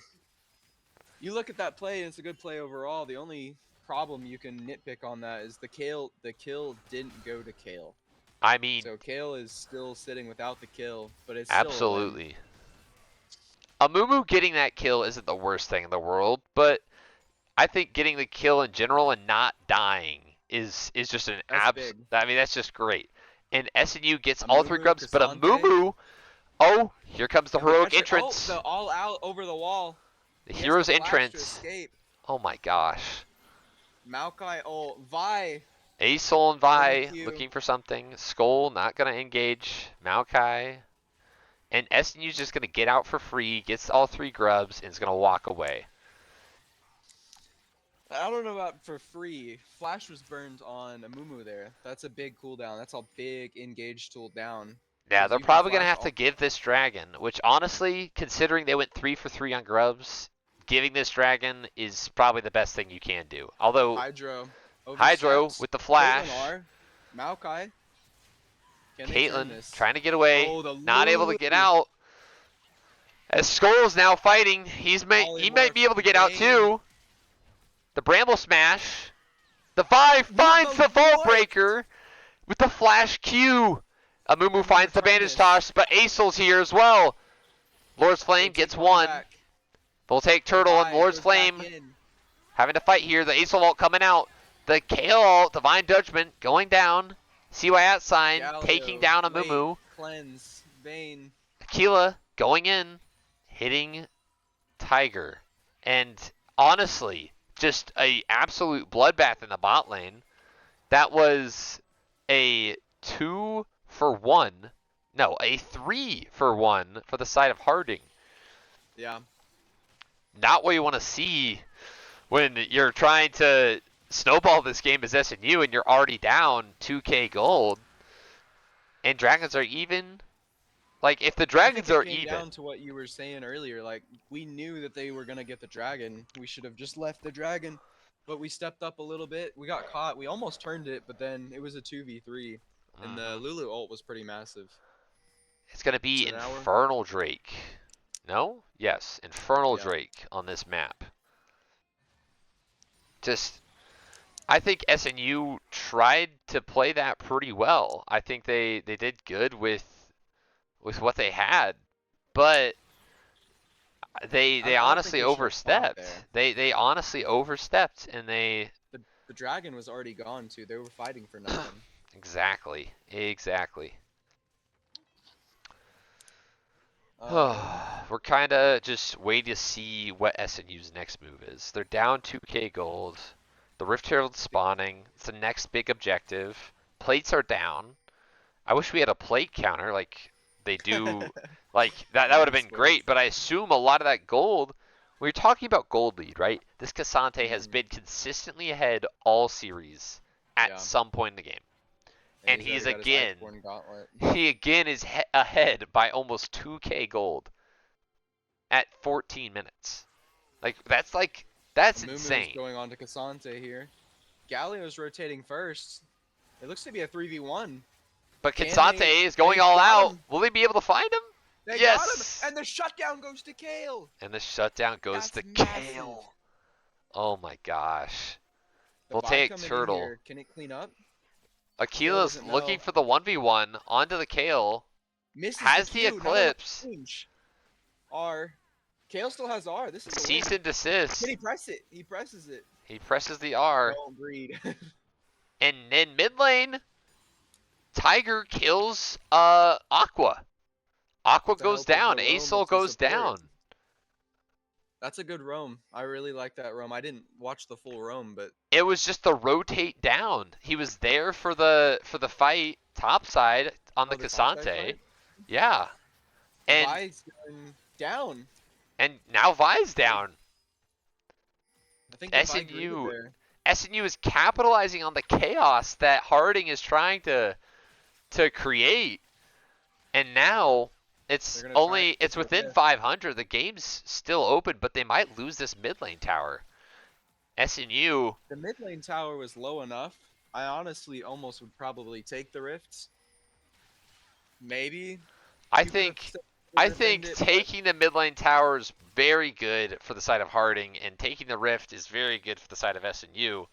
You look at that play, and it's a good play overall. The only problem you can nitpick on that is the kill didn't go to Kale. I mean, So Kale is still sitting without the kill, but it's absolutely. Amumu getting that kill isn't the worst thing in the world, but I think getting the kill in general and not dying is just an big. I mean, that's just great. And SNU gets Amumu, all 3 Grubs, but Cassante. Amumu, oh, here comes the heroic Oh, entrance. the all out over the wall. The He has hero's the flash to entrance. escape. Oh my gosh. Maokai, Vi. Aesol and Vi Q. looking for something. Skull not going to engage. Maokai. And SNU's just going to get out for free, gets all 3 Grubs, and is going to walk away. I don't know about for free. Flash was burned on Amumu there. That's a big cooldown. That's a big engage tool down. Yeah, they're You can probably going to flash have to give this dragon, which honestly, considering they went 3 for 3 on Grubs, giving this dragon is probably the best thing you can do. Although, Hydro with the flash. Maokai. Can they turn Caitlyn this? trying to get away, Oh, the not able to Lulu. get out. As Skull's now fighting, he might be able to get out too. The Bramble Smash. The Vi finds the Vault Breaker with the Flash Q. Amumu finds the bandage toss, but Aesol's here as well. Lord's Flame gets one. They'll take Turtle and Lord's Flame having to fight here. The Aesol ult coming out. The Kale ult, Divine Judgment going down. CY @ taking down Amumu. Cleanse, Vayne. Aquila going in, hitting Tiger. And honestly, just a absolute bloodbath in the bot lane. That was a 2 for 1. No, a 3 for 1 for the side of Harding. Yeah. Not what you want to see when you're trying to snowball this game as SNU and you're already down 2k gold. And Dragons are even. Like, if the Dragons are even. Down to what you were saying earlier, like, we knew that they were going to get the dragon. We should have just left the dragon, but we stepped up a little bit. We got caught. We almost turned it, but then it was a 2v3, and the Lulu ult was pretty massive. It's going to be Infernal Drake. No? Yes, Infernal Yeah. Drake on this map. Just, I think SNU tried to play that pretty well. I think they did good with what they had, but they honestly overstepped. They honestly overstepped, and they. The dragon was already gone too. They were fighting for nothing. Exactly. We're kind of just waiting to see what SNU's next move is. They're down 2k gold. The Rift Herald's spawning. It's the next big objective. Plates are down. I wish we had a plate counter like they do. Like, that would have been great, but I assume a lot of that gold, when you're talking about gold lead, right? This Cassante has been consistently ahead all series at some point in the game. And he again is ahead by almost 2k gold at 14 minutes. That's insane. Going on to Cassante here. Galio's rotating first. It looks to be a 3v1. But Cassante is going all out. Will they be able to find him? They got him, and the shutdown goes to Kale. Kale. Oh my gosh. We'll take Turtle. Can it clean up? Aquila's looking for the 1v1 onto the Kale. Misses has the the Q, not enough Eclipse. range. R. Kale still has R. This is a Cease win. and desist. Can he press it? He presses it. He presses the R. Don't breed. And in mid lane, Tiger kills Aqua. Aqua goes down. Acel goes down. That's a good roam. I really like that roam. I didn't watch the full roam, but it was just the rotate down. He was there for the fight topside on the Cassante. Yeah. And Vi's going down. And now Vi's down. I think SNU is capitalizing on the chaos that Harding is trying to create. And now it's within 500. The game's still open, but they might lose this mid lane tower. SNU. The mid lane tower was low enough. I honestly almost would probably take the rifts. Maybe. I think taking the mid lane tower is very good for the side of Harding, and taking the rift is very good for the side of SNU.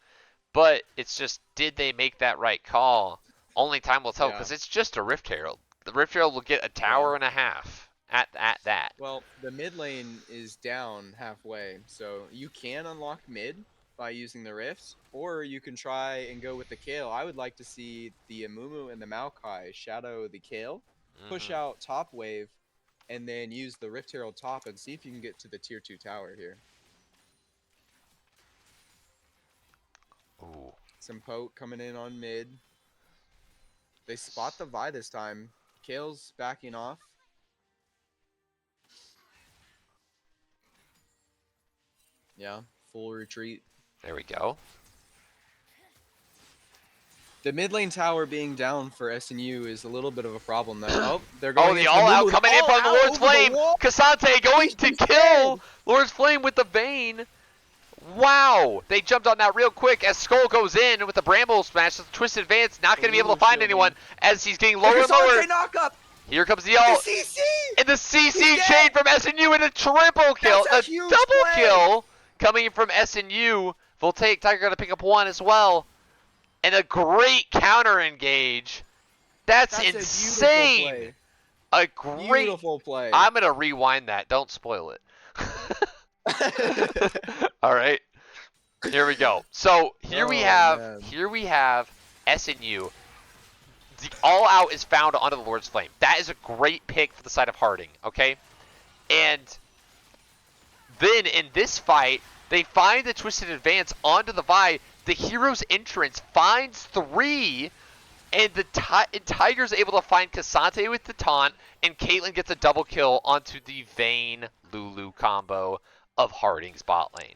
But it's just, did they make that right call? Only time will tell, because it's just a Rift Herald. The Rift Herald will get a tower and a half at that. Well, the mid lane is down halfway, so you can unlock mid by using the rifts, or you can try and go with the Kale. I would like to see the Amumu and the Maokai shadow the Kale, push out top wave, and then use the Rift Herald top and see if you can get to the tier 2 tower here. Ooh. Some poke coming in on mid. They spot the Vi this time. Kale's backing off. Yeah, full retreat. There we go. The mid lane tower being down for SNU is a little bit of a problem though. Oh, they're going the all-out coming in from the Lord's Flame. Cassante going to kill Lord's Flame with the Vayne. Wow! They jumped on that real quick as Skull goes in with the Bramble Smash. The Twisted Advance not going to be able to find anyone as he's getting lower and lower. Here comes the ult. And the CC chain from SNU and a triple kill. A double kill coming from SNU. Voltaic Tiger going to pick up one as well. And a great counter engage. That's insane. A great beautiful play. I'm going to rewind that. Don't spoil it. All right. Here we go. So here we have SNU. The all out is found onto the Lord's Flame. That is a great pick for the side of Harding, okay? And then in this fight, they find the Twisted Advance onto the Vi. The hero's entrance finds 3, and Tiger's able to find Cassante with the taunt, and Caitlyn gets a double kill onto the Vayne Lulu combo of Harding's bot lane.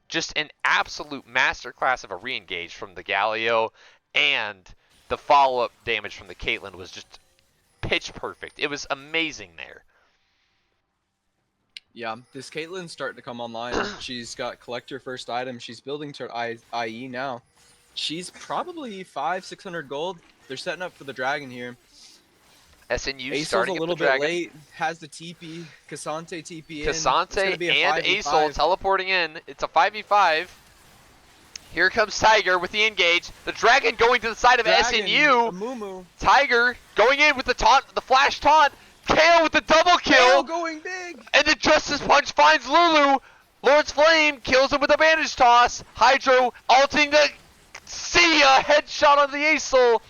Just an absolute masterclass of a re-engage from the Galio, and the follow-up damage from the Caitlyn was just pitch perfect. It was amazing there. Yeah, this Caitlyn's starting to come online. She's got collector first item. She's building to IE now. She's probably 500-600 gold. They're setting up for the dragon here. SNU starting a little bit late. Has the TP. Cassante TP in. Cassante and Acel teleporting in. It's a 5v5. Here comes Tiger with the engage. The dragon going to the side of SNU. Amumu. Tiger going in with the taunt, the flash taunt. Kale with the double kill. Kale going big. And the Justice Punch finds Lulu. Lord's Flame kills him with a bandage toss. Hydro ulting the see a headshot on the Acel.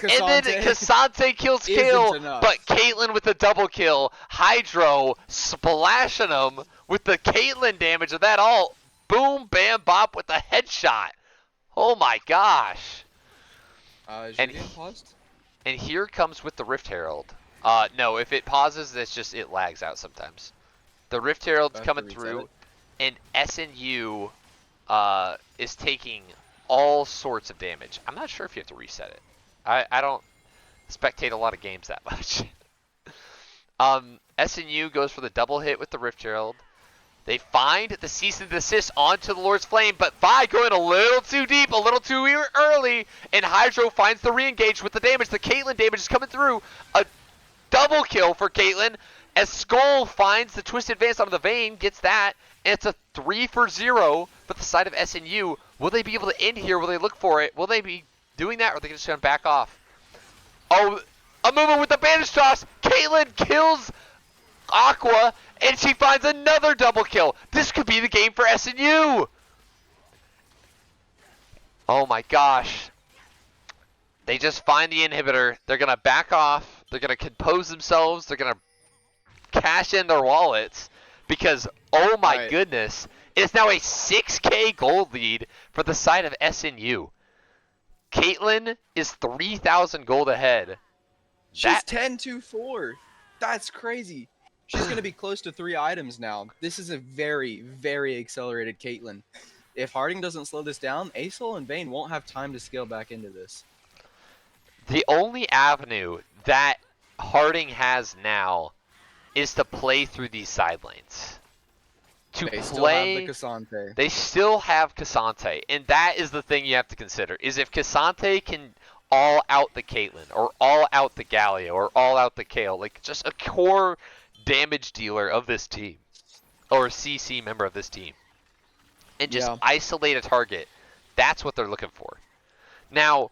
And then Cassante kills Kale, but Caitlyn with the double kill. Hydro splashing him with the Caitlyn damage of that ult. Boom, bam, bop with a headshot. Oh my gosh. Is your game paused? And here comes with the Rift Herald. No, if it pauses, it's just, it lags out sometimes. The Rift Herald's coming through, and SNU is taking all sorts of damage. I'm not sure if you have to reset it. I don't spectate a lot of games that much. SNU goes for the double hit with the Rift Herald. They find the cease and desist onto the Lord's Flame, but Vi going a little too deep, a little too early, and Hydro finds the re-engage with the damage. The Caitlyn damage is coming through. A double kill for Caitlyn as Skull finds the Twisted Advance onto the Vayne, gets that, and it's a 3-for-0 for the side of SNU. Will they be able to end here? Will they look for it? Will they be doing that, or are they just going to back off? Oh, A movement with the bandage toss. Caitlyn kills Aqua, and she finds another double kill. This could be the game for SNU. Oh my gosh. They just find the inhibitor. They're going to back off. They're going to compose themselves. They're going to cash in their wallets because, oh my goodness, it's now a 6K gold lead for the side of SNU. Caitlyn is 3,000 gold ahead. She's 10-2-4. That's crazy. She's going to be close to 3 items now. This is a very, very accelerated Caitlyn. If Harding doesn't slow this down, Acel and Vayne won't have time to scale back into this. The only avenue that Harding has now is to play through these side lanes. They still have the Cassante. They still have Cassante, and that is the thing you have to consider, is if Cassante can all out the Caitlyn, or all out the Galio, or all out the Kayle, like just a core damage dealer of this team, or a CC member of this team, and just isolate a target, that's what they're looking for. Now,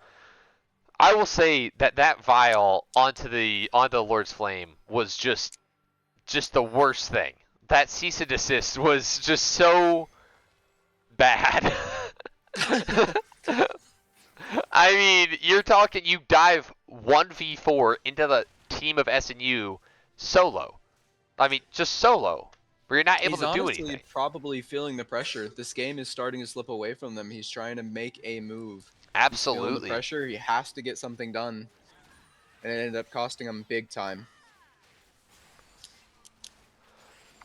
I will say that vial onto the Lord's Flame was just the worst thing. That cease and desist was just so bad. I mean, you're talking, you dive 1v4 into the team of SNU solo. I mean, just solo, where you're not able to do anything. He's probably feeling the pressure. This game is starting to slip away from them. He's trying to make a move. Absolutely. He's feeling the pressure. He has to get something done. And it ended up costing him big time.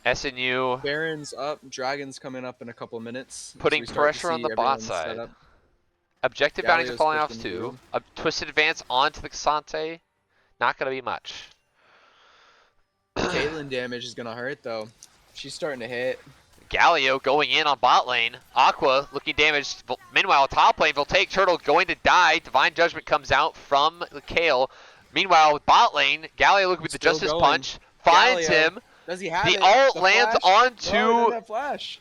SNU. Baron's up. Dragon's coming up in a couple minutes. Putting pressure on the bot side. Objective bounties are falling off too. A twisted advance onto the Cassante. Not going to be much. Caitlyn damage is going to hurt though. She's starting to hit. Galio going in on bot lane. Aqua looking damaged. Meanwhile, top lane, Voltaic Turtle going to die. Divine Judgment comes out from the Kayle. Meanwhile, with bot lane, Galio looking with the Justice Punch. Finds him. Does he have the ult lands onto... No, flash.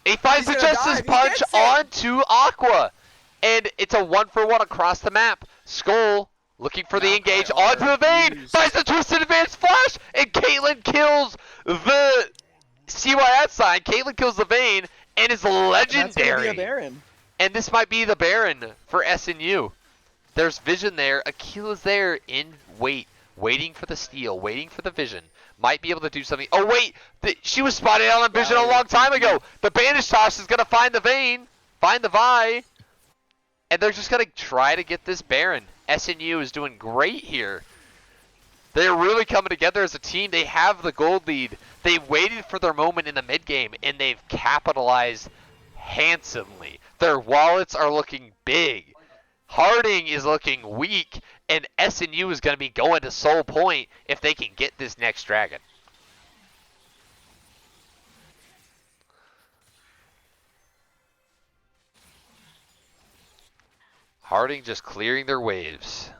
He finds the Justice Punch onto Aqua. And it's a 1-for-1 across the map. Skull looking for the engage onto the Vayne. Finds the Twisted Advance Flash. And Caitlyn kills the CYS side. Caitlyn kills the Vayne and is legendary. And, be a Baron. And this might be the Baron for SNU. There's vision there. Akila's there in waiting for the steal, waiting for the vision. Might be able to do something. Oh, wait. She was spotted out on vision a long time ago. The bandage toss is going to find the Vayne, find the Vi. And they're just going to try to get this Baron. SNU is doing great here. They're really coming together as a team. They have the gold lead. They waited for their moment in the mid game, and they've capitalized handsomely. Their wallets are looking big. Harding is looking weak, and SNU is going to be going to Soul Point if they can get this next dragon. Harding just clearing their waves.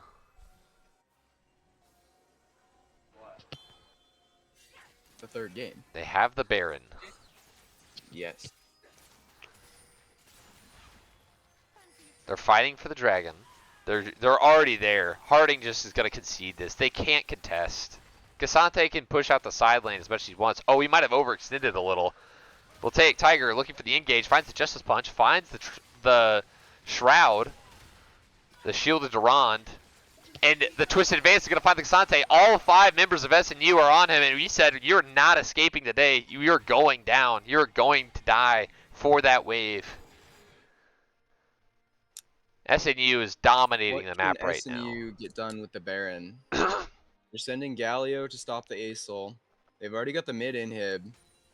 The third game. They have the Baron. Yes. They're fighting for the dragon. They're already there. Harding just is going to concede this. They can't contest. Cassante can push out the side lane as much as he wants. Oh, he might have overextended a little. We'll take Tiger looking for the engage. Finds the Justice Punch. Finds the Shroud. The Shield of Durand. And the Twisted Advance is going to find the Cassante. All 5 members of SNU are on him. And we said, you're not escaping today. You're going down. You're going to die for that wave. SNU is dominating the map right now. What can SNU get done with the Baron? They're sending Galio to stop the Acel. They've already got the mid inhib.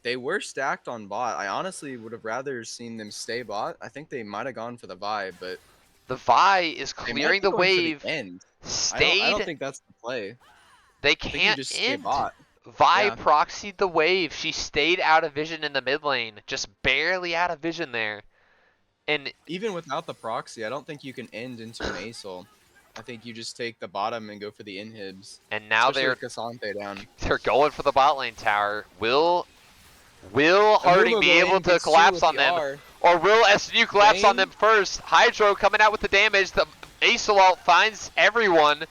They were stacked on bot. I honestly would have rather seen them stay bot. I think they might have gone for the Vi, but... The Vi is clearing the wave. Stayed. I don't think that's the play. They can't just end. Bot. Vi proxied the wave. She stayed out of vision in the mid lane. Just barely out of vision there. And even without the proxy, I don't think you can end into an Acel. I think you just take the bottom and go for the inhibs. And now they're down. They're going for the bot lane tower. Will Harding be able to collapse on them? Or will SNU collapse on them first? Hydro coming out with the damage. The Acel ult finds everyone.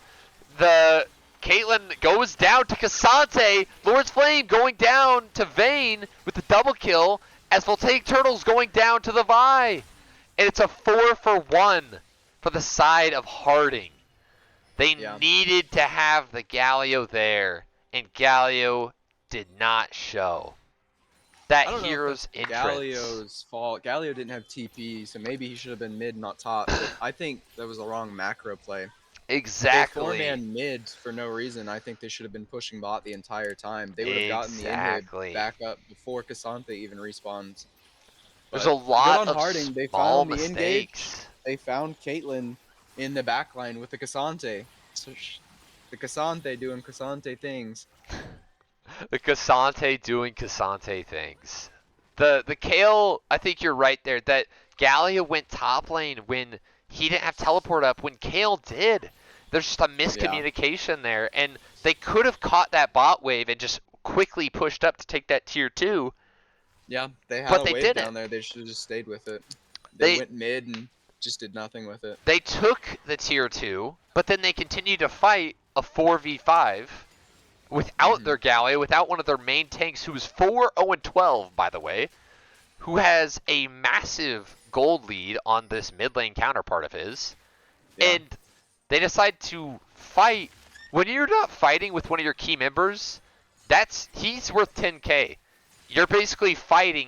the Caitlyn goes down to Cassante. Lord's Flame going down to Vayne with the double kill as Voltaic Turtles going down to the Vi. And it's a 4-for-1 for the side of Harding. They needed to have the Galio there, and Galio did not show. That hero's entrance. Galio's fault. Galio didn't have TP, so maybe he should have been mid, not top. But I think that was the wrong macro play. Exactly. They 4-man mid for no reason. I think they should have been pushing bot the entire time. They would have gotten the inhib back up before Cassante even respawns. There's a lot of Harding. They small found the engage. They found Caitlyn in the backline with the Cassante. So the Cassante doing Cassante things. The Cassante doing Cassante things. The Kayle, I think you're right there, that Galio went top lane when he didn't have teleport up, when Kayle did. There's just a miscommunication there, and they could have caught that bot wave and just quickly pushed up to take that tier 2. Yeah, they had a wave down there. They should have just stayed with it. They went mid and just did nothing with it. They took the tier 2, but then they continued to fight a 4v5 without their Galio, without one of their main tanks, who's 4-0-12, by the way, who has a massive gold lead on this mid lane counterpart of his. And they decide to fight. When you're not fighting with one of your key members, he's worth 10k. You're basically fighting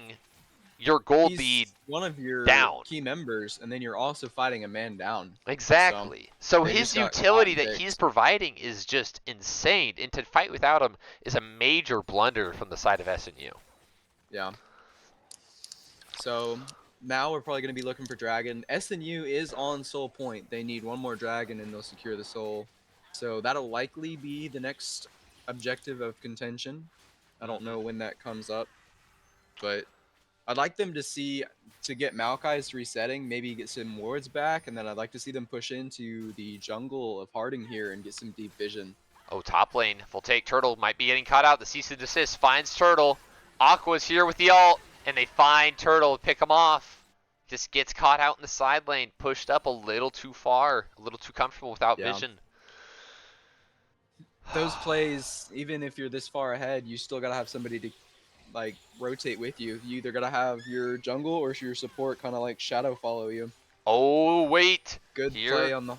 your gold lead one of your key members, and then you're also fighting a man down. Exactly. So his utility that he's providing is just insane, and to fight without him is a major blunder from the side of SNU. Yeah. So now we're probably going to be looking for Dragon. SNU is on Soul Point. They need one more Dragon, and they'll secure the Soul. So that'll likely be the next objective of contention. I don't know when that comes up, but I'd like them to get Maokai's resetting, maybe get some wards back, and then I'd like to see them push into the jungle of Harding here and get some deep vision. Oh, top lane. Voltaic Turtle might be getting caught out. The cease and desist finds Turtle. Aqua's here with the ult, and they find Turtle, pick him off. Just gets caught out in the side lane, pushed up a little too far, a little too comfortable without vision. Those plays, even if you're this far ahead, you still gotta have somebody to rotate with you. You either gotta have your jungle or your support kind of shadow follow you. Oh wait, good play on the.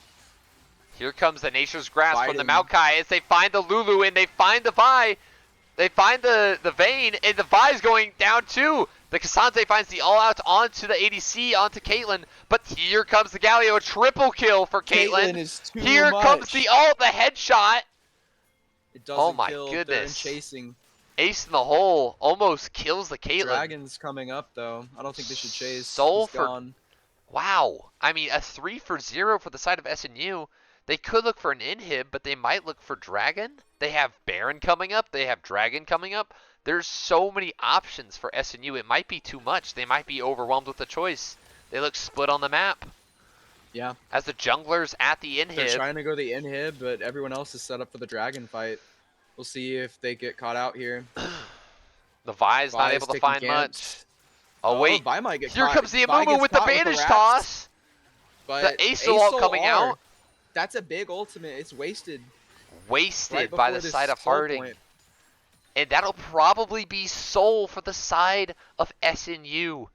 Here comes the Nature's Grasp from the Maokai as they find the Lulu and they find the Vi. They find the Vayne, and the Vi's going down too. The Cassante finds the all-out onto the ADC, onto Caitlyn, but here comes the Galio, a triple kill for Caitlyn. Here comes the ult, the headshot. It doesn't kill. Goodness. Chasing. Ace in the hole almost kills the Caitlyn. Dragon's coming up though. I don't think they should chase. Soul gone. Wow. I mean, a 3-for-0 for the side of SNU. They could look for an inhib, but they might look for Dragon. They have Baron coming up. They have Dragon coming up. There's so many options for SNU. It might be too much. They might be overwhelmed with the choice. They look split on the map. Yeah. As the junglers at the inhib. They're trying to go the inhib, but everyone else is set up for the Dragon fight. We'll see if they get caught out here. The Vi's not able to find much. Oh wait, Vi might get here caught. comes the Amumu with the bandage toss. But the Ace ult coming out. That's a big ultimate. It's wasted. Wasted by the side of Harding. And that'll probably be Soul for the side of SNU.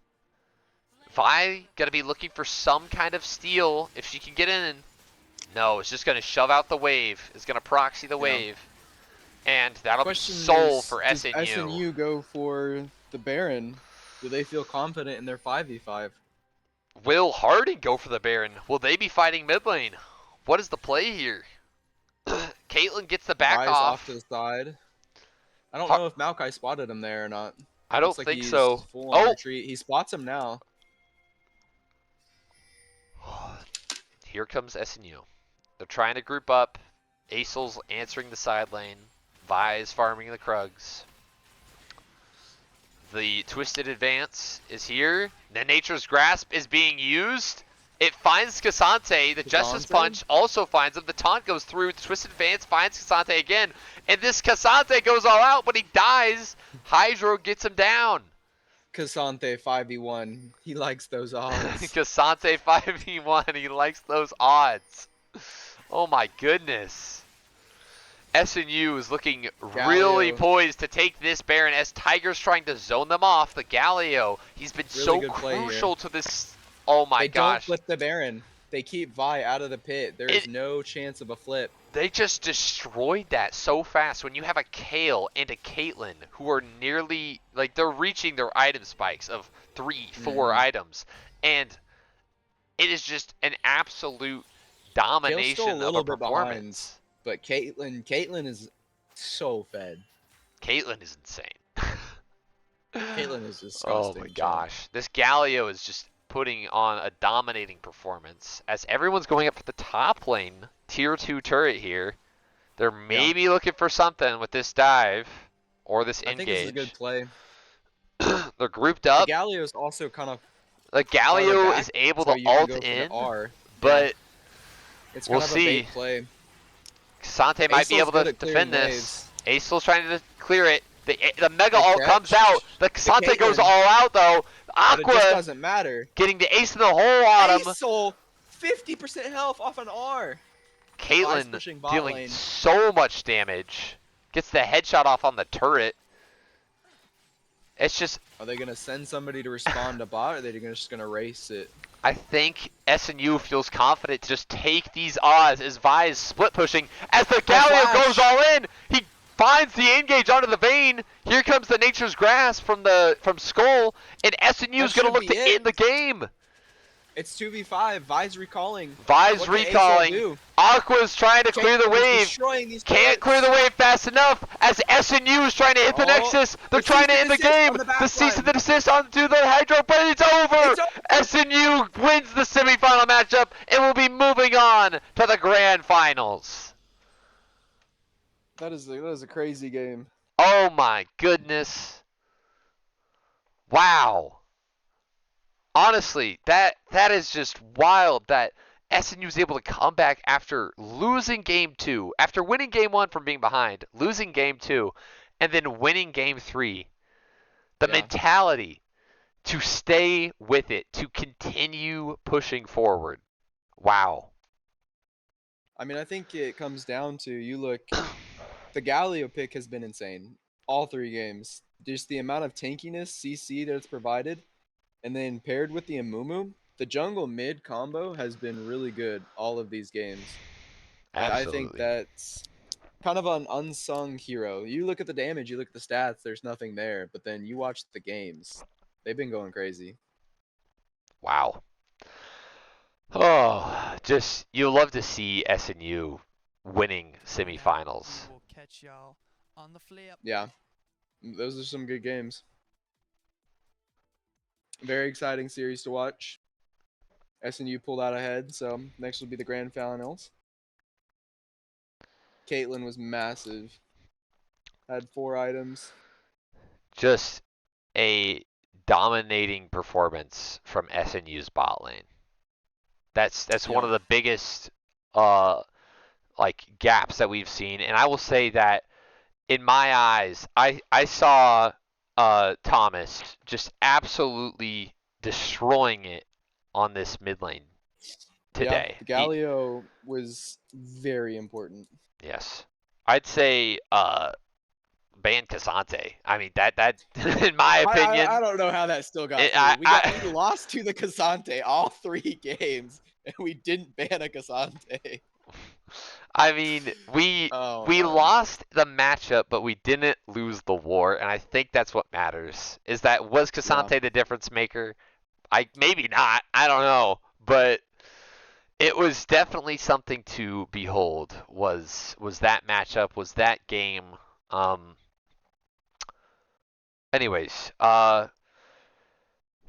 Vi gonna be looking for some kind of steal if she can get in. No, it's just gonna shove out the wave. It's gonna proxy the wave. And that'll be Soul for SNU. Does SNU go for the Baron? Do they feel confident in their 5v5? Will Harding go for the Baron? Will they be fighting mid lane? What is the play here? Caitlyn gets the back off to the side. I don't know if Maokai spotted him there or not. I don't think so. Full on retreat. He spots him now. Here comes SNU. They're trying to group up. Acel's answering the side lane. Vi is farming the Krugs. The Twisted Advance is here. The Nature's Grasp is being used. It finds Cassante. The Justice Punch also finds him. The taunt goes through. Twisted Advance finds Cassante again. And this Cassante goes all out, but he dies. Hydro gets him down. Cassante 5v1. He likes those odds. Cassante 5v1. He likes those odds. Oh my goodness. SNU is looking really Galio. poised to take this Baron as Tiger's trying to zone them off. The Galio, he's been Really so good play here. crucial to this. Oh my They don't gosh. flip the Baron. They keep Vi out of the pit. There is It, no chance of a flip. They just destroyed that so fast. When you have a Kale and a Caitlyn who are nearly, like, they're reaching their item spikes of 3, 4 items. And it is just an absolute Kale's still a domination of a little bit behind, performance. but Caitlyn is so fed. Caitlyn is insane. Caitlyn is Oh disgusting. my gosh. This Galio is just putting on a dominating performance as everyone's going up for the top lane tier 2 turret here. They're maybe looking for something with this dive or this engage. I think this is a good play. They're grouped up. The Galio is also kind of the Galio is able to ult in, but it's kind we'll of see. A bait play. Sante might be able to defend this. Acel's trying to clear it. The mega ult comes out. The Sante goes all out though. Aqua but it just doesn't matter. Getting the ace in the hole on him. Acel, 50% health off an R. Caitlyn dealing so much damage. Gets the headshot off on the turret. It's just... Are they going to send somebody to respond to bot, or are they just going to race it? I think SNU feels confident to just take these odds as Vi is split pushing. As the Galio goes all in, he finds the engage onto the Vayne. Here comes the Nature's Grasp from Skull, and SNU is going to look to end the game. It's 2v5. Vi's recalling. Vi's recalling. Aqua's trying to clear the wave. Can't clear the wave fast enough as SNU is trying to hit the Nexus. They're trying to end the game. The cease and desist onto the Hydro, but it's over. SNU wins the semifinal matchup and will be moving on to the grand finals. That is a crazy game. Oh my goodness. Wow. Honestly, that is just wild that SNU is able to come back after losing game 2, after winning game 1 from being behind, losing game 2, and then winning game 3. The mentality to stay with it, to continue pushing forward. Wow. I mean, I think it comes down to, you look, the Galio pick has been insane. All 3 games. Just the amount of tankiness, CC that it's provided. And then paired with the Amumu, the jungle mid combo has been really good all of these games. And I think that's kind of an unsung hero. You look at the damage, you look at the stats, there's nothing there. But then you watch the games. They've been going crazy. Wow. Oh, just, you love to see SNU winning semifinals. Yeah. Those are some good games. Very exciting series to watch. SNU pulled out ahead, so next will be the grand finals. Caitlyn was massive. Had 4 items. Just a dominating performance from SNU's bot lane. That's one of the biggest like gaps that we've seen, and I will say that in my eyes, I saw Thomas just absolutely destroying it on this mid lane today. Yeah, Galio was very important. Yes. I'd say ban Cassante. I mean, that in my opinion. I don't know how that still got we lost to the Cassante all 3 games, and we didn't ban a Cassante. I mean, we lost the matchup, but we didn't lose the war, and I think that's what matters. Is that, was Cassante the difference maker? Maybe not. I don't know, but it was definitely something to behold. Was that matchup? Was that game? Anyways,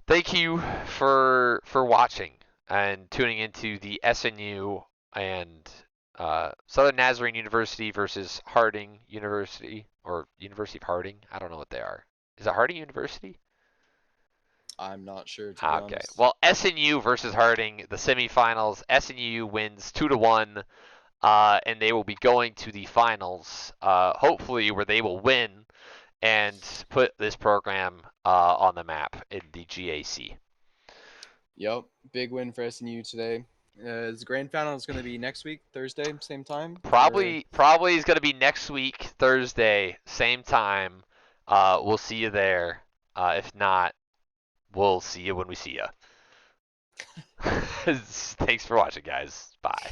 thank you for watching and tuning into the SNU and Southern Nazarene University versus Harding University, or University of Harding. I don't know what they are. Is it Harding University? I'm not sure, to be honest. Well, SNU versus Harding, the semifinals. SNU wins 2-1, and they will be going to the finals, hopefully, where they will win and put this program on the map in the GAC. Yep, big win for SNU today. Is the grand final is going to be next week, Thursday, same time? Or Probably is going to be next week, Thursday, same time. We'll see you there. If not, we'll see you when we see you. Thanks for watching, guys. Bye.